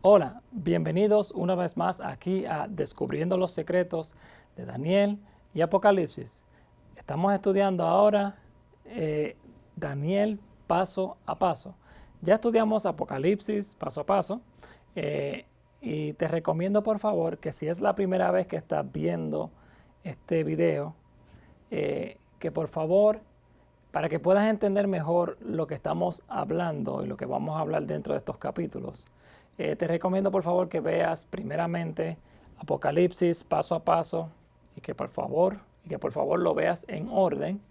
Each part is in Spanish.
Hola, bienvenidos una vez más aquí a Descubriendo los Secretos de Daniel y Apocalipsis. Estamos estudiando ahora Daniel paso a paso. Ya estudiamos Apocalipsis paso a paso y te recomiendo por favor que si es la primera vez que estás viendo este video, que por favor, para que puedas entender mejor lo que estamos hablando y lo que vamos a hablar dentro de estos capítulos, te recomiendo por favor que veas primeramente Apocalipsis paso a paso y que por favor lo veas en orden.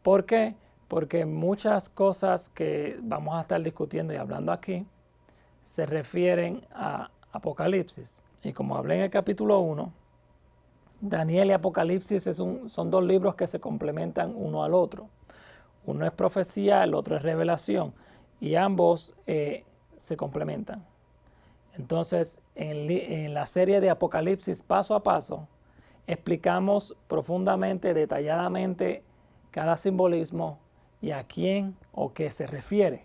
¿Por qué? Porque muchas cosas que vamos a estar discutiendo y hablando aquí se refieren a Apocalipsis. Y como hablé en el capítulo 1, Daniel y Apocalipsis son dos libros que se complementan uno al otro. Uno es profecía, el otro es revelación, y ambos se complementan. Entonces, en la serie de Apocalipsis paso a paso, explicamos profundamente, detalladamente, cada simbolismo y a quién o qué se refiere.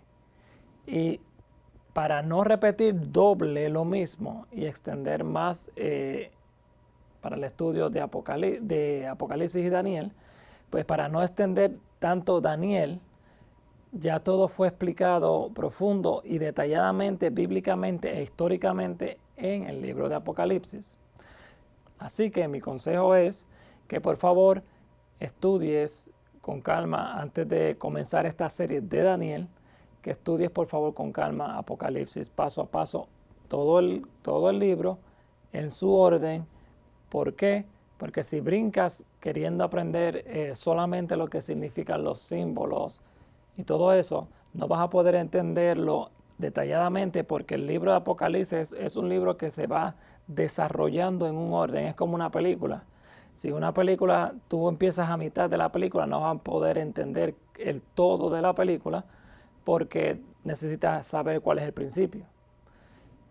Y para no repetir doble lo mismo y extender más para el estudio de Apocalipsis y Daniel, pues para no extender tanto Daniel, ya todo fue explicado profundo y detalladamente, bíblicamente e históricamente en el libro de Apocalipsis. Así que mi consejo es que por favor estudies con calma antes de comenzar esta serie de Daniel, que estudies por favor con calma Apocalipsis paso a paso, todo el libro en su orden. ¿Por qué? Porque si brincas queriendo aprender solamente lo que significan los símbolos y todo eso, no vas a poder entenderlo detalladamente, porque el libro de Apocalipsis es un libro que se va desarrollando en un orden, es como una película. Si una película, tú empiezas a mitad de la película, no vas a poder entender el todo de la película porque necesitas saber cuál es el principio.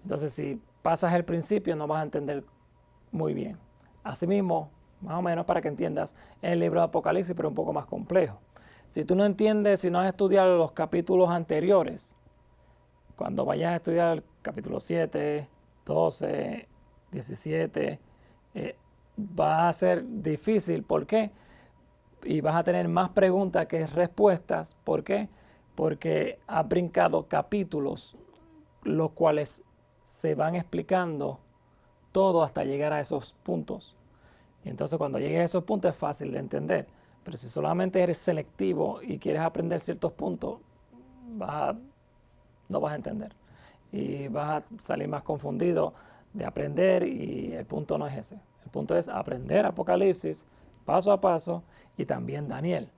Entonces, si pasas el principio, no vas a entender muy bien. Asimismo, más o menos para que entiendas, el libro de Apocalipsis, pero un poco más complejo. Si tú no entiendes, si no has estudiado los capítulos anteriores, cuando vayas a estudiar el capítulo 7, 12, 17, va a ser difícil. ¿Por qué? Y vas a tener más preguntas que respuestas. ¿Por qué? Porque has brincado capítulos, los cuales se van explicando todo hasta llegar a esos puntos. Y entonces cuando llegues a esos puntos es fácil de entender. Pero si solamente eres selectivo y quieres aprender ciertos puntos, no vas a entender. Y vas a salir más confundido de aprender, y el punto no es ese. El punto es aprender Apocalipsis paso a paso y también Daniel.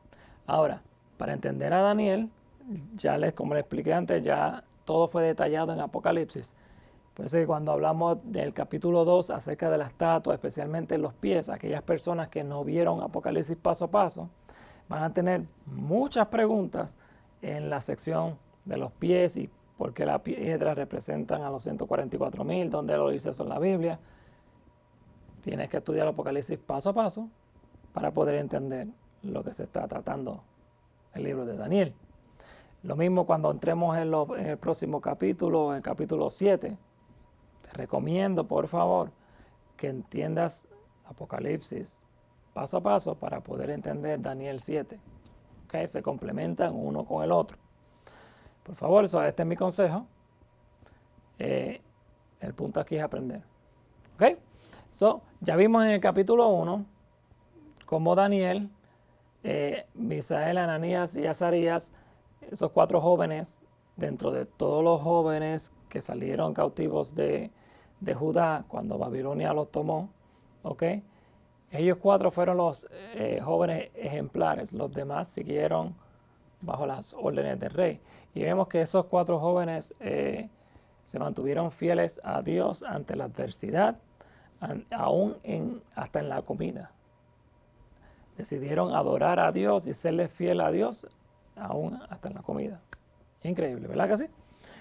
Ahora, para entender a Daniel, como les expliqué antes, ya todo fue detallado en Apocalipsis. Por eso que cuando hablamos del capítulo 2 acerca de la estatua, especialmente los pies, aquellas personas que no vieron Apocalipsis paso a paso, van a tener muchas preguntas en la sección de los pies y por qué las piedras representan a los 144,000, dónde lo dice eso en la Biblia. Tienes que estudiar Apocalipsis paso a paso para poder entender lo que se está tratando en el libro de Daniel. Lo mismo cuando entremos en el próximo capítulo, en el capítulo 7. Te recomiendo, por favor, que entiendas Apocalipsis paso a paso para poder entender Daniel 7. ¿Okay? Se complementan uno con el otro. Por favor, este es mi consejo. El punto aquí es aprender. ¿Okay? Ya vimos en el capítulo 1 cómo Daniel, Misael, Ananías y Azarías, esos 4 jóvenes, dentro de todos los jóvenes que salieron cautivos de Judá cuando Babilonia los tomó, ¿okay? Ellos 4 fueron los jóvenes ejemplares. Los demás siguieron bajo las órdenes del rey. Y vemos que esos 4 jóvenes se mantuvieron fieles a Dios ante la adversidad, hasta en la comida. Decidieron adorar a Dios y serle fiel a Dios aún hasta en la comida. Increíble, ¿verdad que sí?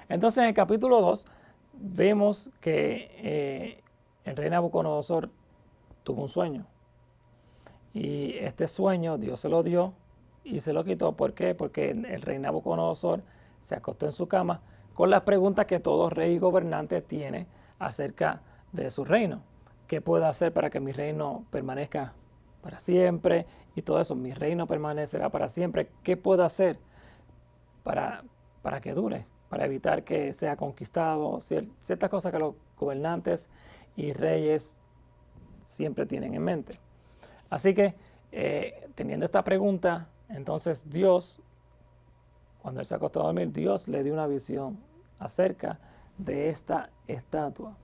Entonces en el capítulo 2 vemos que el rey Nabucodonosor tuvo un sueño. Y este sueño Dios se lo dio y se lo quitó. ¿Por qué? Porque el rey Nabucodonosor se acostó en su cama con las preguntas que todo rey y gobernante tiene acerca de su reino. ¿Qué puedo hacer para que mi reino permanezca para siempre? Y todo eso, mi reino permanecerá para siempre. ¿Qué puedo hacer para que dure? Para evitar que sea conquistado. Ciertas cosas que los gobernantes y reyes siempre tienen en mente. Así que, teniendo esta pregunta, entonces Dios, cuando él se acostó a dormir, Dios le dio una visión acerca de esta estatua,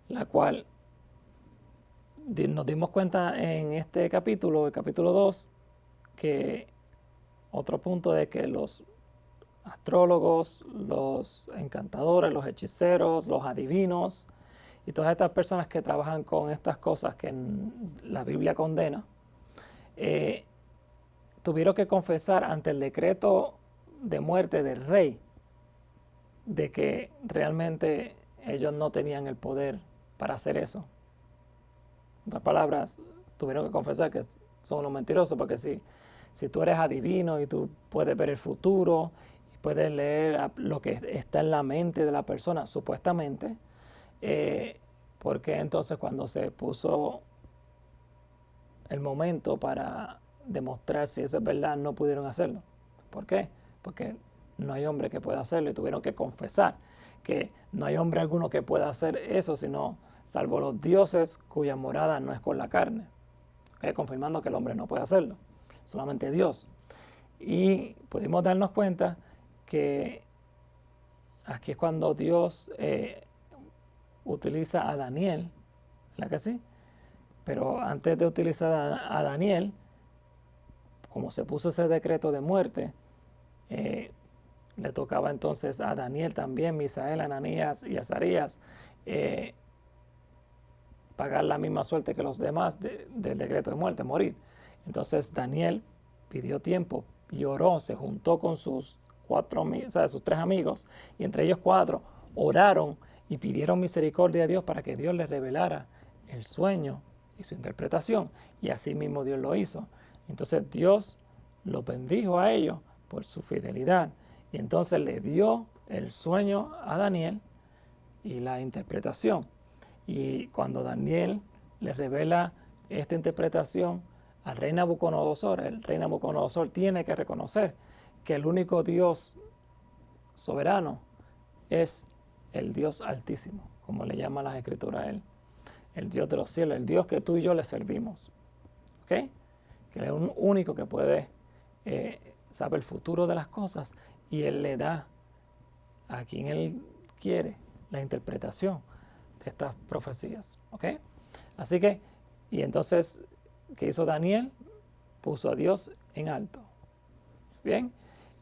la cual nos dimos cuenta en este capítulo, el capítulo 2, que otro punto de que los astrólogos, los encantadores, los hechiceros, los adivinos y todas estas personas que trabajan con estas cosas que la Biblia condena, tuvieron que confesar ante el decreto de muerte del rey de que realmente ellos no tenían el poder para hacer eso. En otras palabras, tuvieron que confesar que son unos mentirosos, porque si tú eres adivino y tú puedes ver el futuro y puedes leer lo que está en la mente de la persona, supuestamente, ¿por qué entonces cuando se puso el momento para demostrar si eso es verdad no pudieron hacerlo? ¿Por qué? Porque no hay hombre que pueda hacerlo y tuvieron que confesar que no hay hombre alguno que pueda hacer eso, sino salvo los dioses cuya morada no es con la carne. ¿Okay? Confirmando que el hombre no puede hacerlo, solamente Dios. Y pudimos darnos cuenta que aquí es cuando Dios utiliza a Daniel, ¿verdad que sí? Pero antes de utilizar a Daniel, como se puso ese decreto de muerte, le tocaba entonces a Daniel también, Misael, Ananías y Azarías, pagar la misma suerte que los demás del decreto de muerte, morir. Entonces Daniel pidió tiempo y oró, se juntó con sus sus 3 amigos, y entre ellos 4 oraron y pidieron misericordia a Dios para que Dios les revelara el sueño y su interpretación, y así mismo Dios lo hizo. Entonces Dios los bendijo a ellos por su fidelidad, y entonces le dio el sueño a Daniel y la interpretación. Y cuando Daniel le revela esta interpretación al rey Nabucodonosor, el rey Nabucodonosor tiene que reconocer que el único Dios soberano es el Dios Altísimo, como le llama las Escrituras a él, el Dios de los cielos, el Dios que tú y yo le servimos. ¿Ok? Que él es un único que puede saber el futuro de las cosas, y él le da a quien él quiere la interpretación de estas profecías. ¿Ok? Así que, y entonces, ¿qué hizo Daniel? Puso a Dios en alto. Bien,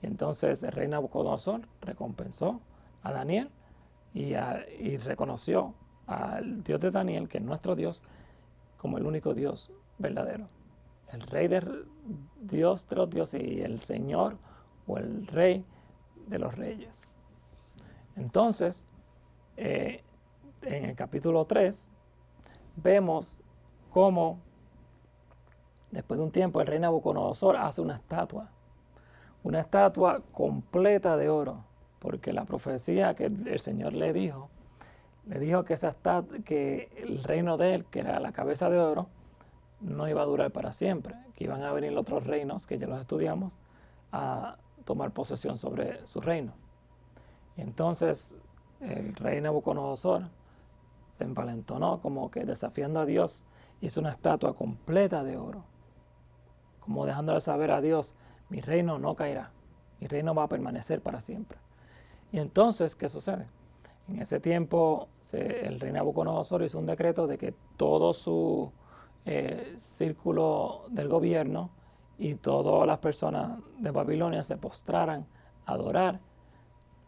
y entonces el rey Nabucodonosor recompensó a Daniel y reconoció al Dios de Daniel, que es nuestro Dios, como el único Dios verdadero. El rey de Dios de los dioses y el Señor o el rey de los reyes. Entonces, en el capítulo 3, vemos cómo después de un tiempo el rey Nabucodonosor hace una estatua completa de oro, porque la profecía que el Señor le dijo que el reino de él, que era la cabeza de oro, no iba a durar para siempre, que iban a venir otros reinos, que ya los estudiamos, a tomar posesión sobre su reino. Y entonces el rey Nabucodonosor se envalentonó, como que desafiando a Dios, hizo una estatua completa de oro, como dejándole saber a Dios: mi reino no caerá, mi reino va a permanecer para siempre. Y entonces, ¿qué sucede? En ese tiempo el rey Nabucodonosor hizo un decreto de que todo su círculo del gobierno y todas las personas de Babilonia se postraran a adorar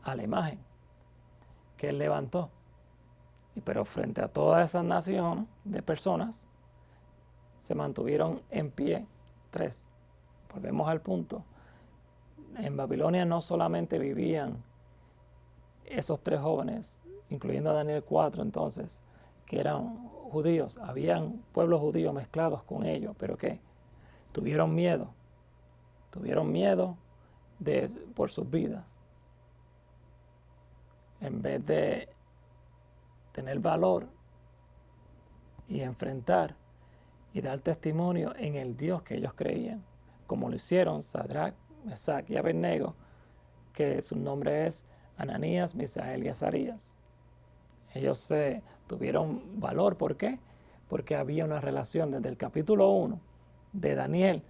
a la imagen que él levantó. Pero frente a toda esa nación de personas, se mantuvieron en pie 3. Volvemos al punto. En Babilonia no solamente vivían esos 3 jóvenes, incluyendo a Daniel 4 entonces, que eran judíos, habían pueblos judíos mezclados con ellos, pero ¿qué? Tuvieron miedo por sus vidas. en vez de tener valor y enfrentar y dar testimonio en el Dios que ellos creían, como lo hicieron Sadrach, Mesach y Abednego, que su nombre es Ananías, Misael y Azarías. Ellos tuvieron valor. ¿Por qué? Porque había una relación desde el capítulo 1 de Daniel,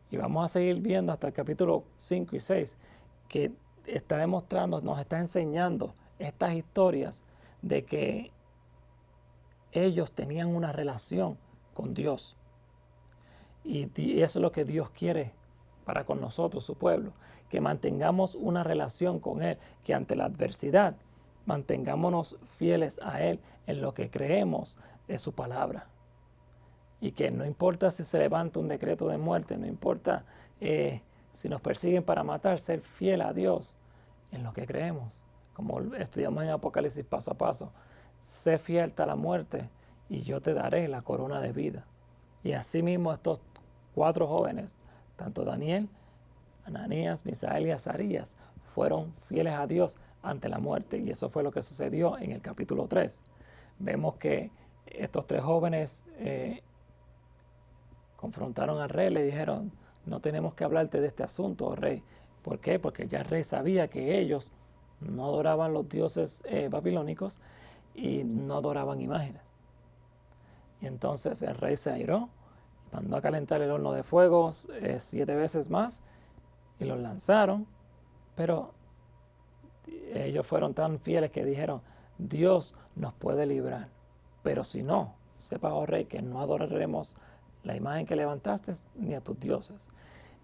y vamos a seguir viendo hasta el capítulo 5 y 6, que está demostrando, nos está enseñando estas historias de que ellos tenían una relación con Dios. Y eso es lo que Dios quiere para con nosotros, su pueblo, que mantengamos una relación con Él, que ante la adversidad mantengámonos fieles a Él en lo que creemos de su palabra. Y que no importa si se levanta un decreto de muerte, no importa si nos persiguen para matar, ser fiel a Dios en lo que creemos. Como estudiamos en Apocalipsis paso a paso, sé fiel hasta la muerte y yo te daré la corona de vida. Y asimismo estos 4 jóvenes, tanto Daniel, Ananías, Misael y Azarías, fueron fieles a Dios ante la muerte, y eso fue lo que sucedió en el capítulo 3. Vemos que estos 3 jóvenes confrontaron al rey, le dijeron: no tenemos que hablarte de este asunto, oh rey. ¿Por qué? Porque ya el rey sabía que ellos no adoraban los dioses babilónicos y no adoraban imágenes. Y entonces el rey se airó, mandó a calentar el horno de fuego 7 veces más y los lanzaron, pero ellos fueron tan fieles que dijeron: Dios nos puede librar, pero si no, sepa, oh rey, que no adoraremos la imagen que levantaste ni a tus dioses.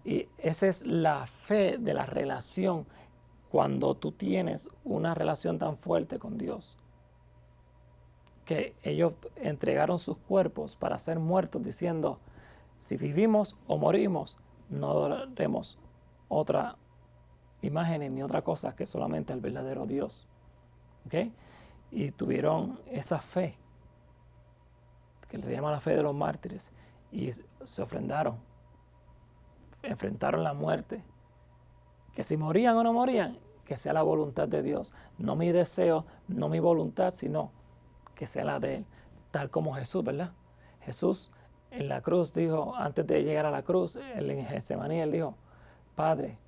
Y esa es la fe de la relación cuando tú tienes una relación tan fuerte con Dios, que ellos entregaron sus cuerpos para ser muertos, diciendo: si vivimos o morimos, no adoraremos otra imagen ni otra cosa que solamente al verdadero Dios. ¿Okay? Y tuvieron esa fe, que le llaman la fe de los mártires, y se ofrendaron, enfrentaron la muerte, que si morían o no morían, que sea la voluntad de Dios, no mi deseo, no mi voluntad, sino que sea la de Él, tal como Jesús, ¿verdad? Jesús en la cruz dijo, antes de llegar a la cruz, en Getsemaní, Él dijo: Padre,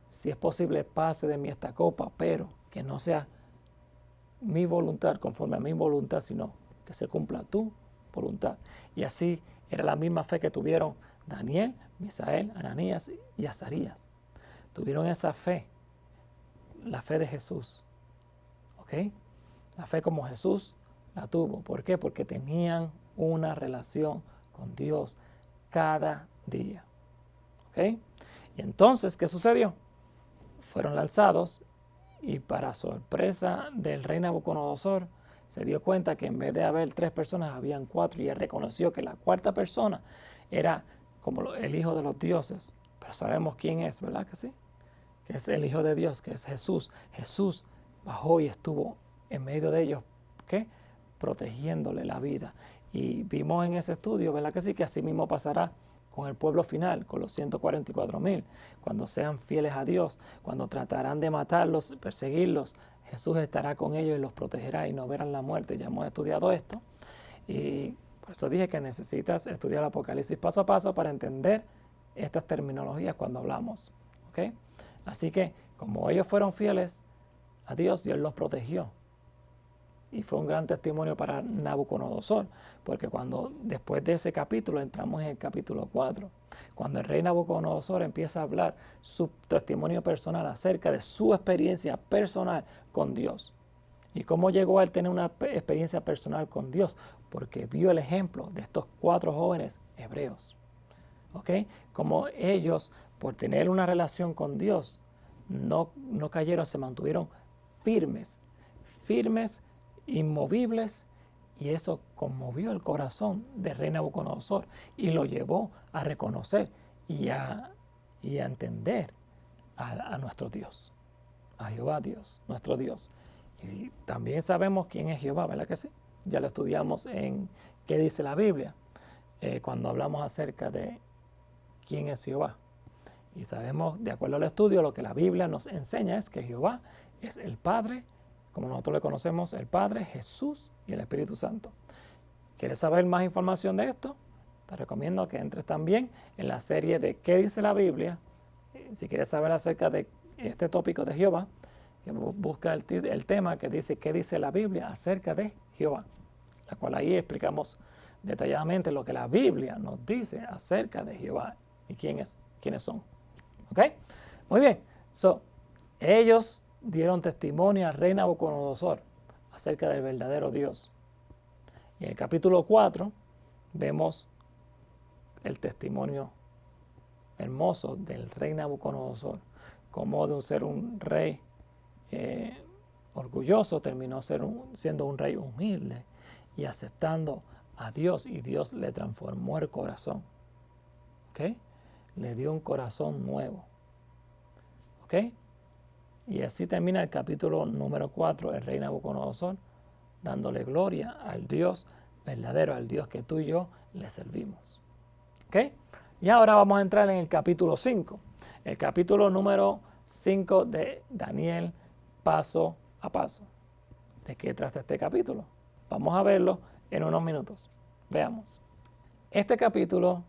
si es posible, pase de mí esta copa, pero que no sea mi voluntad conforme a mi voluntad, sino que se cumpla tu voluntad. Y así era la misma fe que tuvieron Daniel, Misael, Ananías y Azarías. Tuvieron esa fe, la fe de Jesús. ¿Ok? La fe como Jesús la tuvo. ¿Por qué? Porque tenían una relación con Dios cada día. ¿Ok? Y entonces, ¿qué sucedió? Fueron lanzados, y para sorpresa del rey Nabucodonosor, se dio cuenta que en vez de haber 3 personas, habían 4, y él reconoció que la 4ª persona era como el hijo de los dioses. Pero sabemos quién es, ¿verdad que sí? Que es el Hijo de Dios, que es Jesús. Jesús bajó y estuvo en medio de ellos, ¿qué? Protegiéndole la vida. Y vimos en ese estudio, ¿verdad que sí? Que así mismo pasará con el pueblo final, con los 144,000, cuando sean fieles a Dios, cuando tratarán de matarlos, perseguirlos, Jesús estará con ellos y los protegerá y no verán la muerte. Ya hemos estudiado esto, y por eso dije que necesitas estudiar el Apocalipsis paso a paso para entender estas terminologías cuando hablamos. ¿Okay? Así que, como ellos fueron fieles a Dios, Dios los protegió. Y fue un gran testimonio para Nabucodonosor, porque cuando después de ese capítulo entramos en el capítulo 4, cuando el rey Nabucodonosor empieza a hablar su testimonio personal acerca de su experiencia personal con Dios. ¿Y cómo llegó a él tener una experiencia personal con Dios? Porque vio el ejemplo de estos 4 jóvenes hebreos. ¿Ok? Como ellos, por tener una relación con Dios, no cayeron, se mantuvieron firmes, inmovibles, y eso conmovió el corazón del rey Nabucodonosor y lo llevó a reconocer y a entender a nuestro Dios, a Jehová Dios, nuestro Dios. Y también sabemos quién es Jehová, ¿verdad que sí? Ya lo estudiamos en qué dice la Biblia, cuando hablamos acerca de quién es Jehová. Y sabemos, de acuerdo al estudio, lo que la Biblia nos enseña es que Jehová es el Padre como nosotros le conocemos, el Padre, Jesús y el Espíritu Santo. ¿Quieres saber más información de esto? Te recomiendo que entres también en la serie de ¿Qué dice la Biblia? Si quieres saber acerca de este tópico de Jehová, que busca el tema que dice ¿Qué dice la Biblia acerca de Jehová? La cual ahí explicamos detalladamente lo que la Biblia nos dice acerca de Jehová y quiénes son. ¿Ok? Muy bien. Ellos dieron testimonio al rey Nabucodonosor acerca del verdadero Dios. Y en el capítulo 4 vemos el testimonio hermoso del rey Nabucodonosor, como de ser un rey orgulloso terminó siendo un rey humilde y aceptando a Dios, y Dios le transformó el corazón. ¿Ok? Le dio un corazón nuevo. ¿Ok? Y así termina el capítulo número 4, el rey Nabucodonosor, dándole gloria al Dios verdadero, al Dios que tú y yo le servimos. ¿Ok? Y ahora vamos a entrar en el capítulo 5. El capítulo número 5 de Daniel, paso a paso. ¿De qué trata este capítulo? Vamos a verlo en unos minutos. Veamos. Este capítulo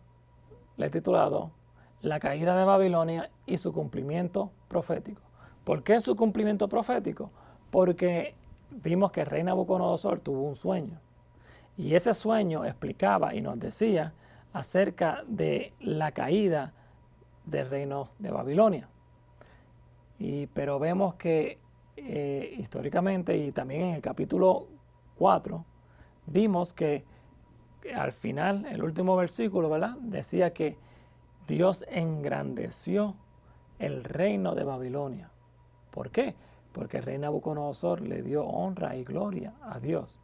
le he titulado La caída de Babilonia y su cumplimiento profético. ¿Por qué su cumplimiento profético? Porque vimos que el rey Nabucodonosor tuvo un sueño. Y ese sueño explicaba y nos decía acerca de la caída del reino de Babilonia. Pero vemos que históricamente y también en el capítulo 4 vimos que al final, el último versículo, ¿verdad?, decía que Dios engrandeció el reino de Babilonia. ¿Por qué? Porque el rey Nabucodonosor le dio honra y gloria a Dios.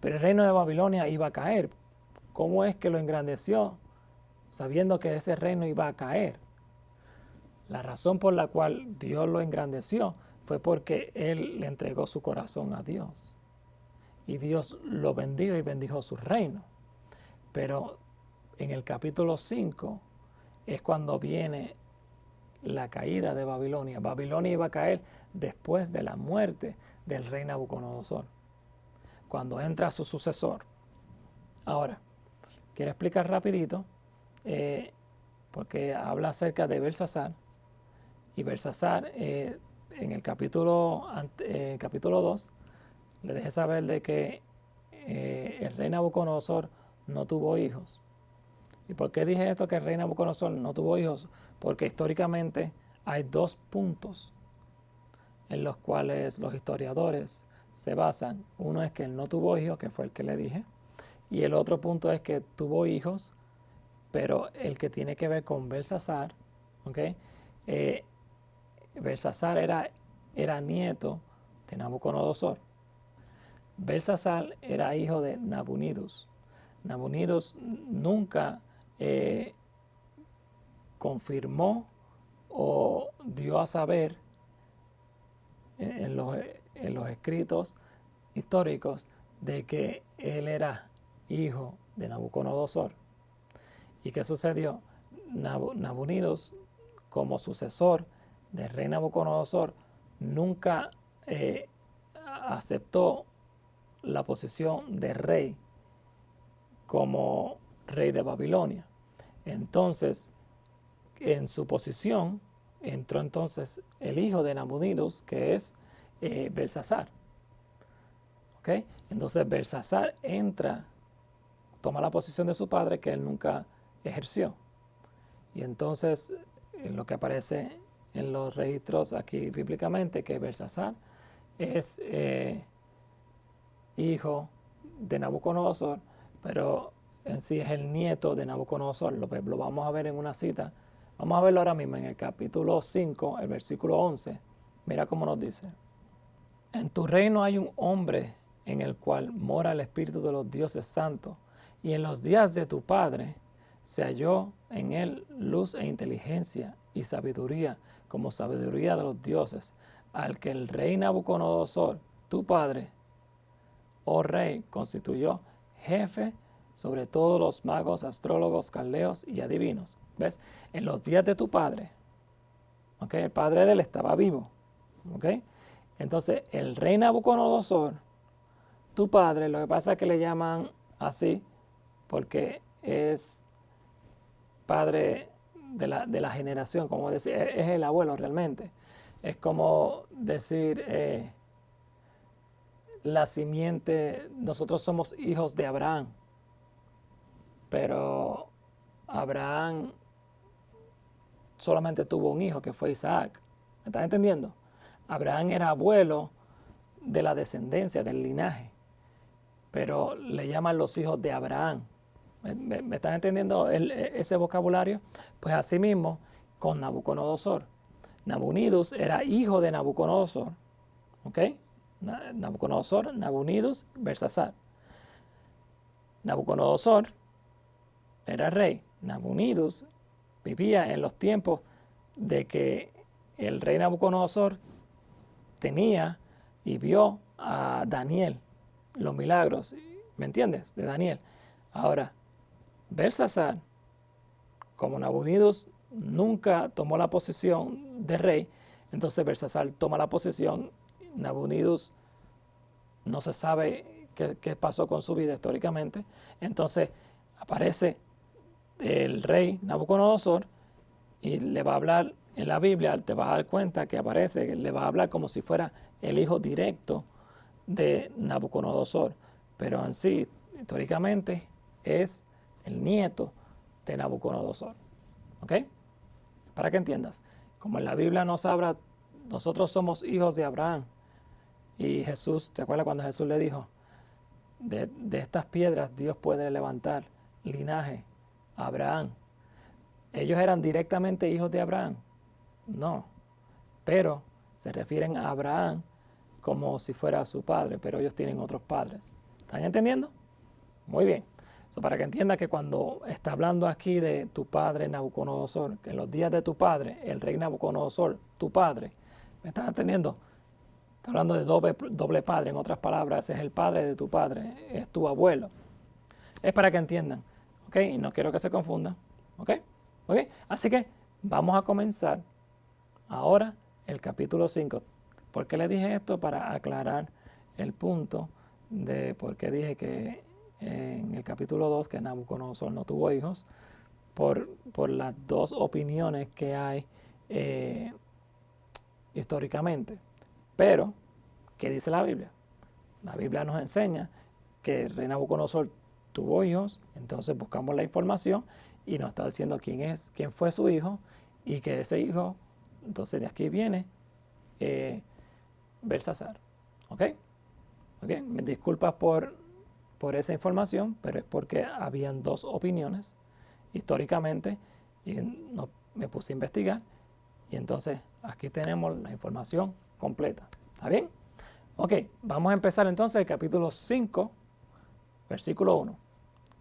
Pero el reino de Babilonia iba a caer. ¿Cómo es que lo engrandeció sabiendo que ese reino iba a caer? La razón por la cual Dios lo engrandeció fue porque él le entregó su corazón a Dios. Y Dios lo bendijo y bendijo su reino. Pero en el capítulo 5 es cuando viene la caída de Babilonia. Babilonia iba a caer después de la muerte del rey Nabucodonosor, cuando entra su sucesor. Ahora, quiero explicar rapidito, porque habla acerca de Belsasar. Y Belsasar, en el capítulo 2, le dejé saber de que el rey Nabucodonosor no tuvo hijos. ¿Y por qué dije esto, que el rey Nabucodonosor no tuvo hijos? Porque históricamente hay dos puntos en los cuales los historiadores se basan. Uno es que él no tuvo hijos, que fue el que le dije, y el otro punto es que tuvo hijos, pero el que tiene que ver con Belsasar, ¿ok? Belsasar era nieto de Nabucodonosor. Belsasar era hijo de Nabonidus. Nabonidus nunca confirmó o dio a saber en los escritos históricos de que él era hijo de Nabucodonosor. ¿Y qué sucedió? Nabonidus, como sucesor del rey Nabucodonosor, nunca aceptó la posición de rey como rey de Babilonia. Entonces, en su posición entró entonces el hijo de Nabonidus, que es Belsasar. ¿Okay? Entonces Belsasar toma la posición de su padre, que él nunca ejerció. Y entonces lo que aparece en los registros aquí bíblicamente, que Belsasar es hijo de Nabucodonosor, pero en sí es el nieto de Nabucodonosor. Lo vamos a ver en una cita. Vamos a verlo ahora mismo en el capítulo 5, el versículo 11. Mira cómo nos dice: en tu reino hay un hombre en el cual mora el espíritu de los dioses santos, y en los días de tu padre se halló en él luz e inteligencia y sabiduría, como sabiduría de los dioses, al que el rey Nabucodonosor, tu padre, oh rey, constituyó jefe sobre todos los magos, astrólogos, caldeos y adivinos. ¿Ves? En los días de tu padre, ¿okay? El padre de él estaba vivo, ¿okay? Entonces, el rey Nabucodonosor, tu padre, lo que pasa es que le llaman así porque es padre de la generación, como decir, es el abuelo realmente. Es como decir la simiente, nosotros somos hijos de Abraham, pero Abraham solamente tuvo un hijo que fue Isaac. ¿Me estás entendiendo? Abraham era abuelo de la descendencia, del linaje, pero le llaman los hijos de Abraham. ¿Me estás entendiendo ese vocabulario? Pues así mismo con Nabucodonosor. Nabonidus era hijo de Nabucodonosor. ¿Ok? Nabucodonosor, Nabonidus, Belsasar. Nabucodonosor era rey. Nabonidus vivía en los tiempos de que el rey Nabucodonosor tenía y vio a Daniel, los milagros, ¿me entiendes? De Daniel. Ahora, Belsasar, como Nabonidus nunca tomó la posición de rey, entonces Belsasar toma la posición. Nabonidus no se sabe qué pasó con su vida históricamente. Entonces aparece el rey Nabucodonosor y le va a hablar en la Biblia, te vas a dar cuenta que aparece, le va a hablar como si fuera el hijo directo de Nabucodonosor, pero en sí, históricamente, es el nieto de Nabucodonosor. ¿Ok? Para que entiendas, como en la Biblia nos habla, nosotros somos hijos de Abraham. Y Jesús, ¿te acuerdas cuando Jesús le dijo, de estas piedras Dios puede levantar linaje a Abraham? ¿Ellos eran directamente hijos de Abraham? No, pero se refieren a Abraham como si fuera su padre, pero ellos tienen otros padres. ¿Están entendiendo? Muy bien. Para que entiendas que cuando está hablando aquí de tu padre Nabucodonosor, que en los días de tu padre, el rey Nabucodonosor, tu padre, ¿me estás entendiendo? Está hablando de doble padre, en otras palabras, es el padre de tu padre, es tu abuelo. Es para que entiendan, ¿ok? Y no quiero que se confundan, ¿ok? ¿Ok? Así que vamos a comenzar ahora el capítulo 5. ¿Por qué le dije esto? Para aclarar el punto de por qué dije que en el capítulo 2 que Nabucodonosor no tuvo hijos, por las dos opiniones que hay históricamente. Pero, ¿qué dice la Biblia? La Biblia nos enseña que el rey Nabucodonosor tuvo hijos, entonces buscamos la información y nos está diciendo quién fue su hijo, y que ese hijo, entonces de aquí viene Belsasar. ¿Ok? Me disculpas por esa información, pero es porque habían dos opiniones históricamente y me puse a investigar, y entonces aquí tenemos la información completa. ¿Está bien? Ok, vamos a empezar entonces el capítulo 5, versículo 1.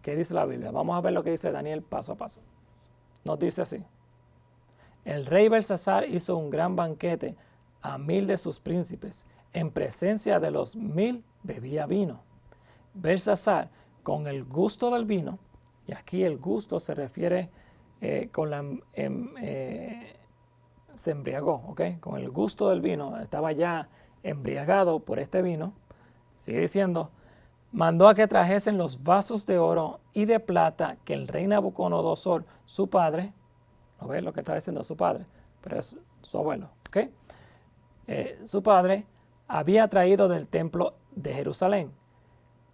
¿Qué dice la Biblia? Vamos a ver lo que dice Daniel paso a paso. Nos dice así: el rey Belsasar hizo un gran banquete a 1000 de sus príncipes. En presencia de los 1000 bebía vino. Belsasar, con el gusto del vino, y aquí el gusto se refiere se embriagó, ¿ok? Con el gusto del vino, estaba ya embriagado por este vino. Sigue diciendo: mandó a que trajesen los vasos de oro y de plata que el rey Nabucodonosor, su padre, ¿no ves lo que está diciendo su padre? Pero es su abuelo, ¿ok? Su padre había traído del templo de Jerusalén,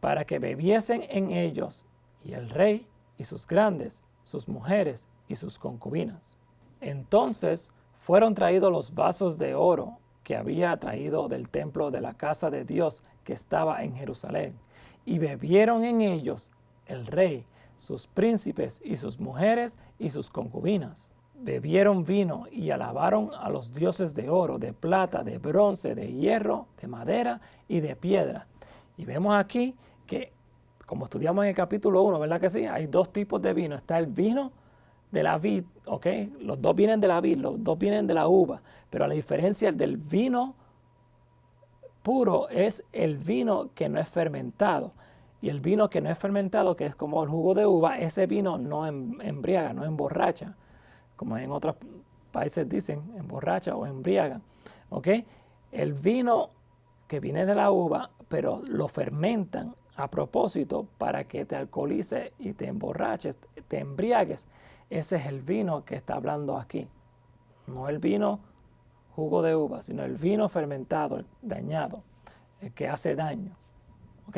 para que bebiesen en ellos, y el rey y sus grandes, sus mujeres y sus concubinas. Entonces fueron traídos los vasos de oro que había traído del templo de la casa de Dios que estaba en Jerusalén, y bebieron en ellos el rey, sus príncipes y sus mujeres y sus concubinas. Bebieron vino y alabaron a los dioses de oro, de plata, de bronce, de hierro, de madera y de piedra. Y vemos aquí que, como estudiamos en el capítulo 1, ¿verdad que sí? Hay dos tipos de vino. Está el vino de la vid, ¿ok? Los dos vienen de la vid, los dos vienen de la uva. Pero la diferencia del vino puro es el vino que no es fermentado. Y el vino que no es fermentado, que es como el jugo de uva, ese vino no embriaga, no emborracha, como en otros países dicen, emborracha o embriaga. ¿Ok? El vino que viene de la uva, pero lo fermentan a propósito para que te alcoholices y te emborraches, te embriagues. Ese es el vino que está hablando aquí. No el vino jugo de uva, sino el vino fermentado, el dañado, el que hace daño. ¿Ok?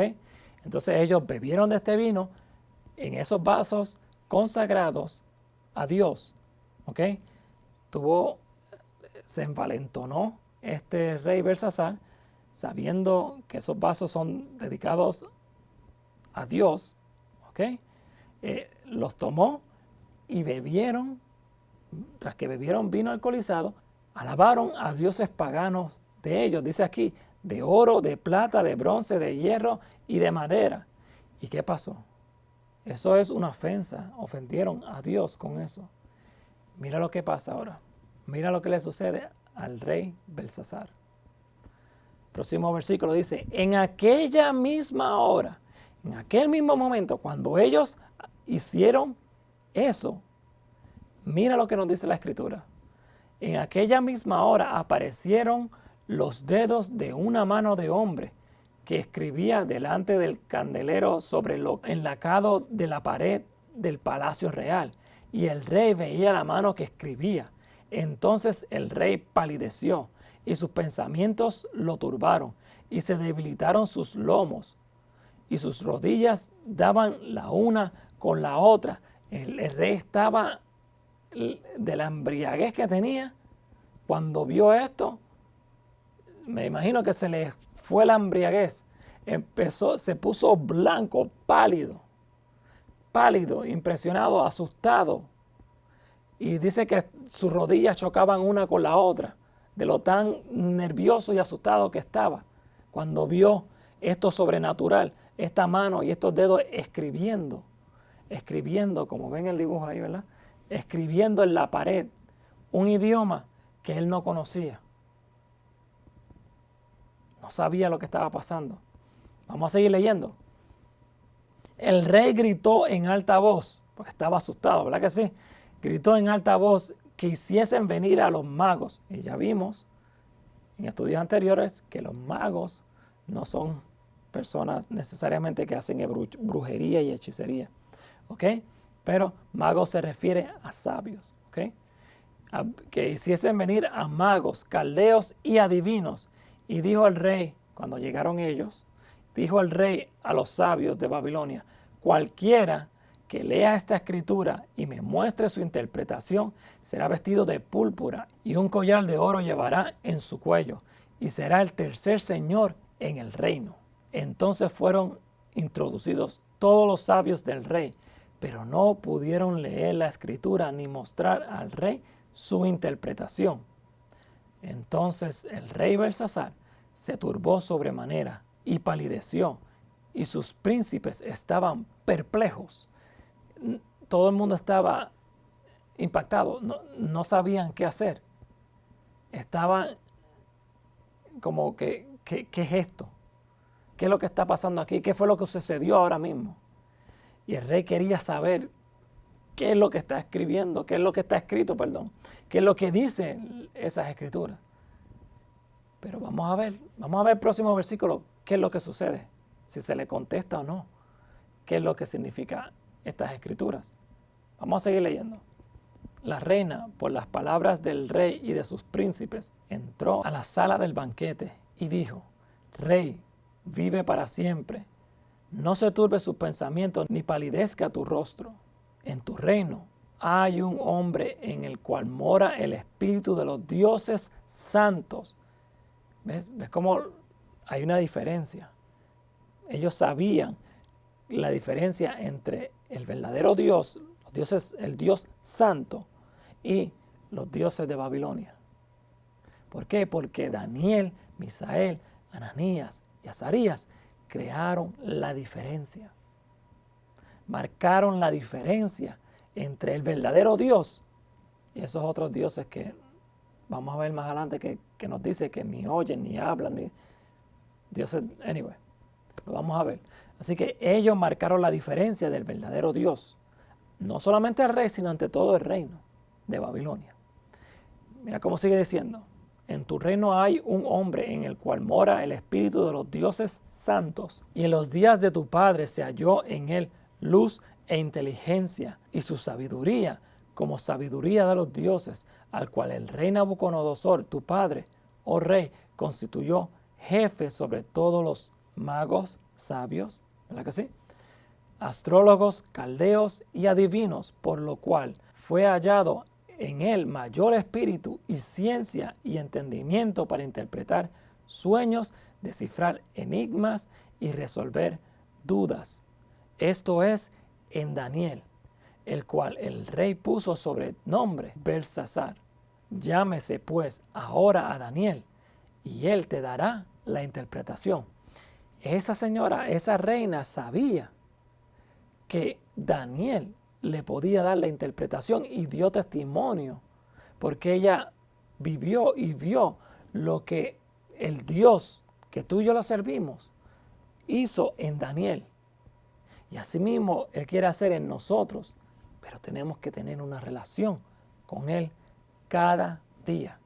Entonces ellos bebieron de este vino en esos vasos consagrados a Dios. ¿Ok? Se envalentonó este rey Belsasar, sabiendo que esos vasos son dedicados a Dios. ¿Ok? Los tomó y bebieron. Tras que bebieron vino alcoholizado, alabaron a dioses paganos de ellos. Dice aquí, de oro, de plata, de bronce, de hierro y de madera. ¿Y qué pasó? Eso es una ofensa. Ofendieron a Dios con eso. Mira lo que pasa ahora. Mira lo que le sucede al rey Belsasar. Próximo versículo dice, en aquella misma hora, en aquel mismo momento, cuando ellos hicieron eso, mira lo que nos dice la Escritura. En aquella misma hora aparecieron los dedos de una mano de hombre que escribía delante del candelero sobre lo enlacado de la pared del palacio real. Y el rey veía la mano que escribía. Entonces el rey palideció y sus pensamientos lo turbaron y se debilitaron sus lomos y sus rodillas daban la una con la otra. El rey estaba de la embriaguez que tenía. Cuando vio esto, me imagino que se le fue la embriaguez. Se puso blanco, pálido, impresionado, asustado. Y dice que sus rodillas chocaban una con la otra, de lo tan nervioso y asustado que estaba. Cuando vio esto sobrenatural, esta mano y estos dedos escribiendo, como ven el dibujo ahí, ¿verdad? Escribiendo en la pared un idioma que él no conocía. No sabía lo que estaba pasando. Vamos a seguir leyendo. El rey gritó en alta voz, porque estaba asustado, ¿verdad que sí? Gritó en alta voz que hiciesen venir a los magos. Y ya vimos en estudios anteriores que los magos no son personas necesariamente que hacen brujería y hechicería. ¿Ok? Pero magos se refiere a sabios. ¿Ok? Que hiciesen venir a magos, caldeos y adivinos. Y dijo el rey, cuando llegaron ellos, dijo el rey a los sabios de Babilonia, cualquiera que lea esta escritura y me muestre su interpretación, será vestido de púrpura y un collar de oro llevará en su cuello y será el tercer señor en el reino. Entonces fueron introducidos todos los sabios del rey, pero no pudieron leer la escritura ni mostrar al rey su interpretación. Entonces el rey Belsasar se turbó sobremanera y palideció, y sus príncipes estaban perplejos. Todo el mundo estaba impactado, no sabían qué hacer. Estaban como que, ¿qué es esto? ¿Qué es lo que está pasando aquí? ¿Qué fue lo que sucedió ahora mismo? Y el rey quería saber qué es lo que está escribiendo, qué es lo que está escrito, qué es lo que dicen esas escrituras. Pero vamos a ver el próximo versículo, qué es lo que sucede, si se le contesta o no, qué es lo que significa estas escrituras. Vamos a seguir leyendo. La reina, por las palabras del rey y de sus príncipes, entró a la sala del banquete y dijo, Rey, vive para siempre. No se turbe sus pensamientos ni palidezca tu rostro. En tu reino hay un hombre en el cual mora el espíritu de los dioses santos. ¿Ves cómo hay una diferencia? Ellos sabían la diferencia entre el verdadero Dios, los dioses, el Dios santo, y los dioses de Babilonia. ¿Por qué? Porque Daniel, Misael, Ananías y Azarías crearon la diferencia. Marcaron la diferencia entre el verdadero Dios y esos otros dioses que vamos a ver más adelante que nos dice que ni oyen, ni hablan, ni dioses, anyway, lo vamos a ver. Así que ellos marcaron la diferencia del verdadero Dios, no solamente el rey, sino ante todo el reino de Babilonia. Mira cómo sigue diciendo. en tu reino hay un hombre en el cual mora el espíritu de los dioses santos, y en los días de tu padre se halló en él luz e inteligencia, y su sabiduría como sabiduría de los dioses, al cual el rey Nabucodonosor, tu padre, oh rey, constituyó jefe sobre todos los magos, sabios, ¿verdad que sí?, astrólogos, caldeos y adivinos, por lo cual fue hallado en él mayor espíritu y ciencia y entendimiento para interpretar sueños, descifrar enigmas y resolver dudas. Esto es en Daniel, el cual el rey puso sobre nombre Belsasar. Llámese pues ahora a Daniel, y él te dará la interpretación. Esa señora, esa reina sabía que Daniel le podía dar la interpretación y dio testimonio, porque ella vivió y vio lo que el Dios que tú y yo lo servimos hizo en Daniel. Y asimismo Él quiere hacer en nosotros, pero tenemos que tener una relación con Él cada día.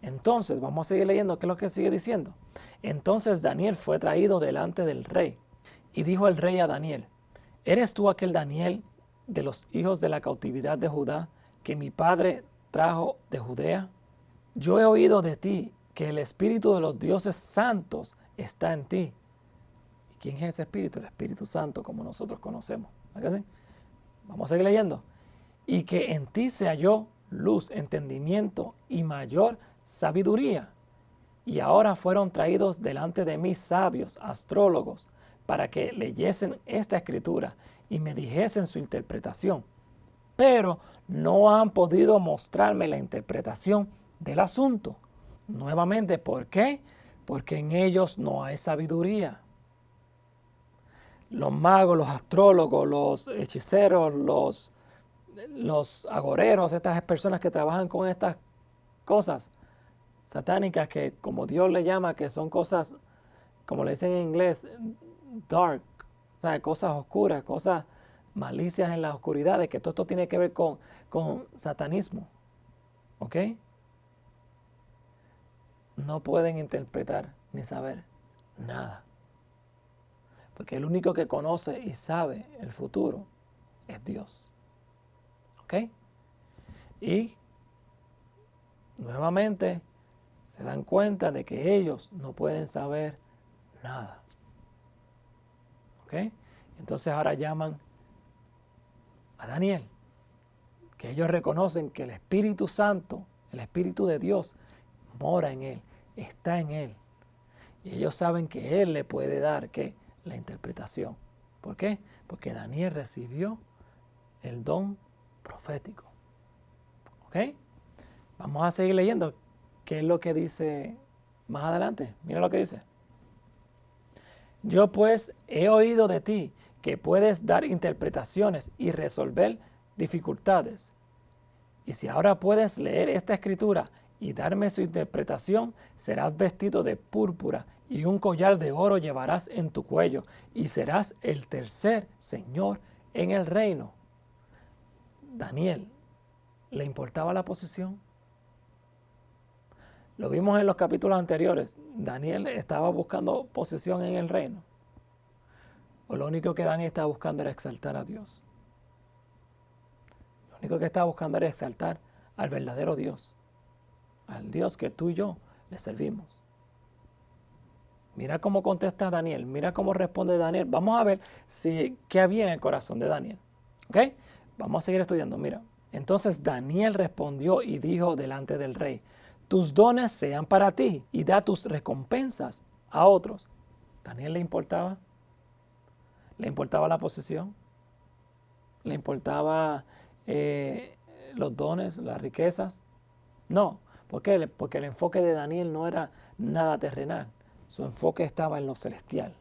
Entonces, vamos a seguir leyendo qué es lo que sigue diciendo. Entonces Daniel fue traído delante del rey, y dijo el rey a Daniel: ¿Eres tú aquel Daniel de los hijos de la cautividad de Judá que mi padre trajo de Judea? Yo he oído de ti que el espíritu de los dioses santos está en ti. ¿Y quién es ese espíritu? El Espíritu Santo, como nosotros conocemos. ¿Verdad que sí? Vamos a seguir leyendo. Y que en ti se halló luz, entendimiento y mayor sabiduría. Y ahora fueron traídos delante de mí sabios, astrólogos, para que leyesen esta escritura y me dijesen su interpretación. Pero no han podido mostrarme la interpretación del asunto. Nuevamente, ¿por qué? Porque en ellos no hay sabiduría. Los magos, los astrólogos, los hechiceros, los agoreros, estas personas que trabajan con estas cosas satánicas que como Dios le llama, que son cosas, como le dicen en inglés, dark, o sea, cosas oscuras, cosas malicias en las oscuridades, que todo esto tiene que ver con satanismo, ¿ok? No pueden interpretar ni saber nada, porque el único que conoce y sabe el futuro es Dios, ¿ok? Y nuevamente se dan cuenta de que ellos no pueden saber nada. ¿Ok? Entonces ahora llaman a Daniel, que ellos reconocen que el Espíritu Santo, el Espíritu de Dios, mora en él, está en él. Y ellos saben que él le puede dar, ¿qué?, la interpretación. ¿Por qué? Porque Daniel recibió el don profético. ¿Ok? Vamos a seguir leyendo qué es lo que dice más adelante. Mira lo que dice. Yo pues he oído de ti que puedes dar interpretaciones y resolver dificultades. Y si ahora puedes leer esta escritura y darme su interpretación, serás vestido de púrpura y un collar de oro llevarás en tu cuello y serás el tercer señor en el reino. Daniel, ¿le importaba la posición? Lo vimos en los capítulos anteriores. Daniel estaba buscando posición en el reino. O lo único que Daniel estaba buscando era exaltar a Dios. Lo único que estaba buscando era exaltar al verdadero Dios. Al Dios que tú y yo le servimos. Mira cómo contesta Daniel. Mira cómo responde Daniel. Vamos a ver qué había en el corazón de Daniel. ¿Ok? Vamos a seguir estudiando. Mira. Entonces Daniel respondió y dijo delante del rey: tus dones sean para ti y da tus recompensas a otros. ¿Daniel le importaba? ¿Le importaba la posición? ¿Le importaba los dones, las riquezas? No. ¿Por qué? Porque el enfoque de Daniel no era nada terrenal. Su enfoque estaba en lo celestial.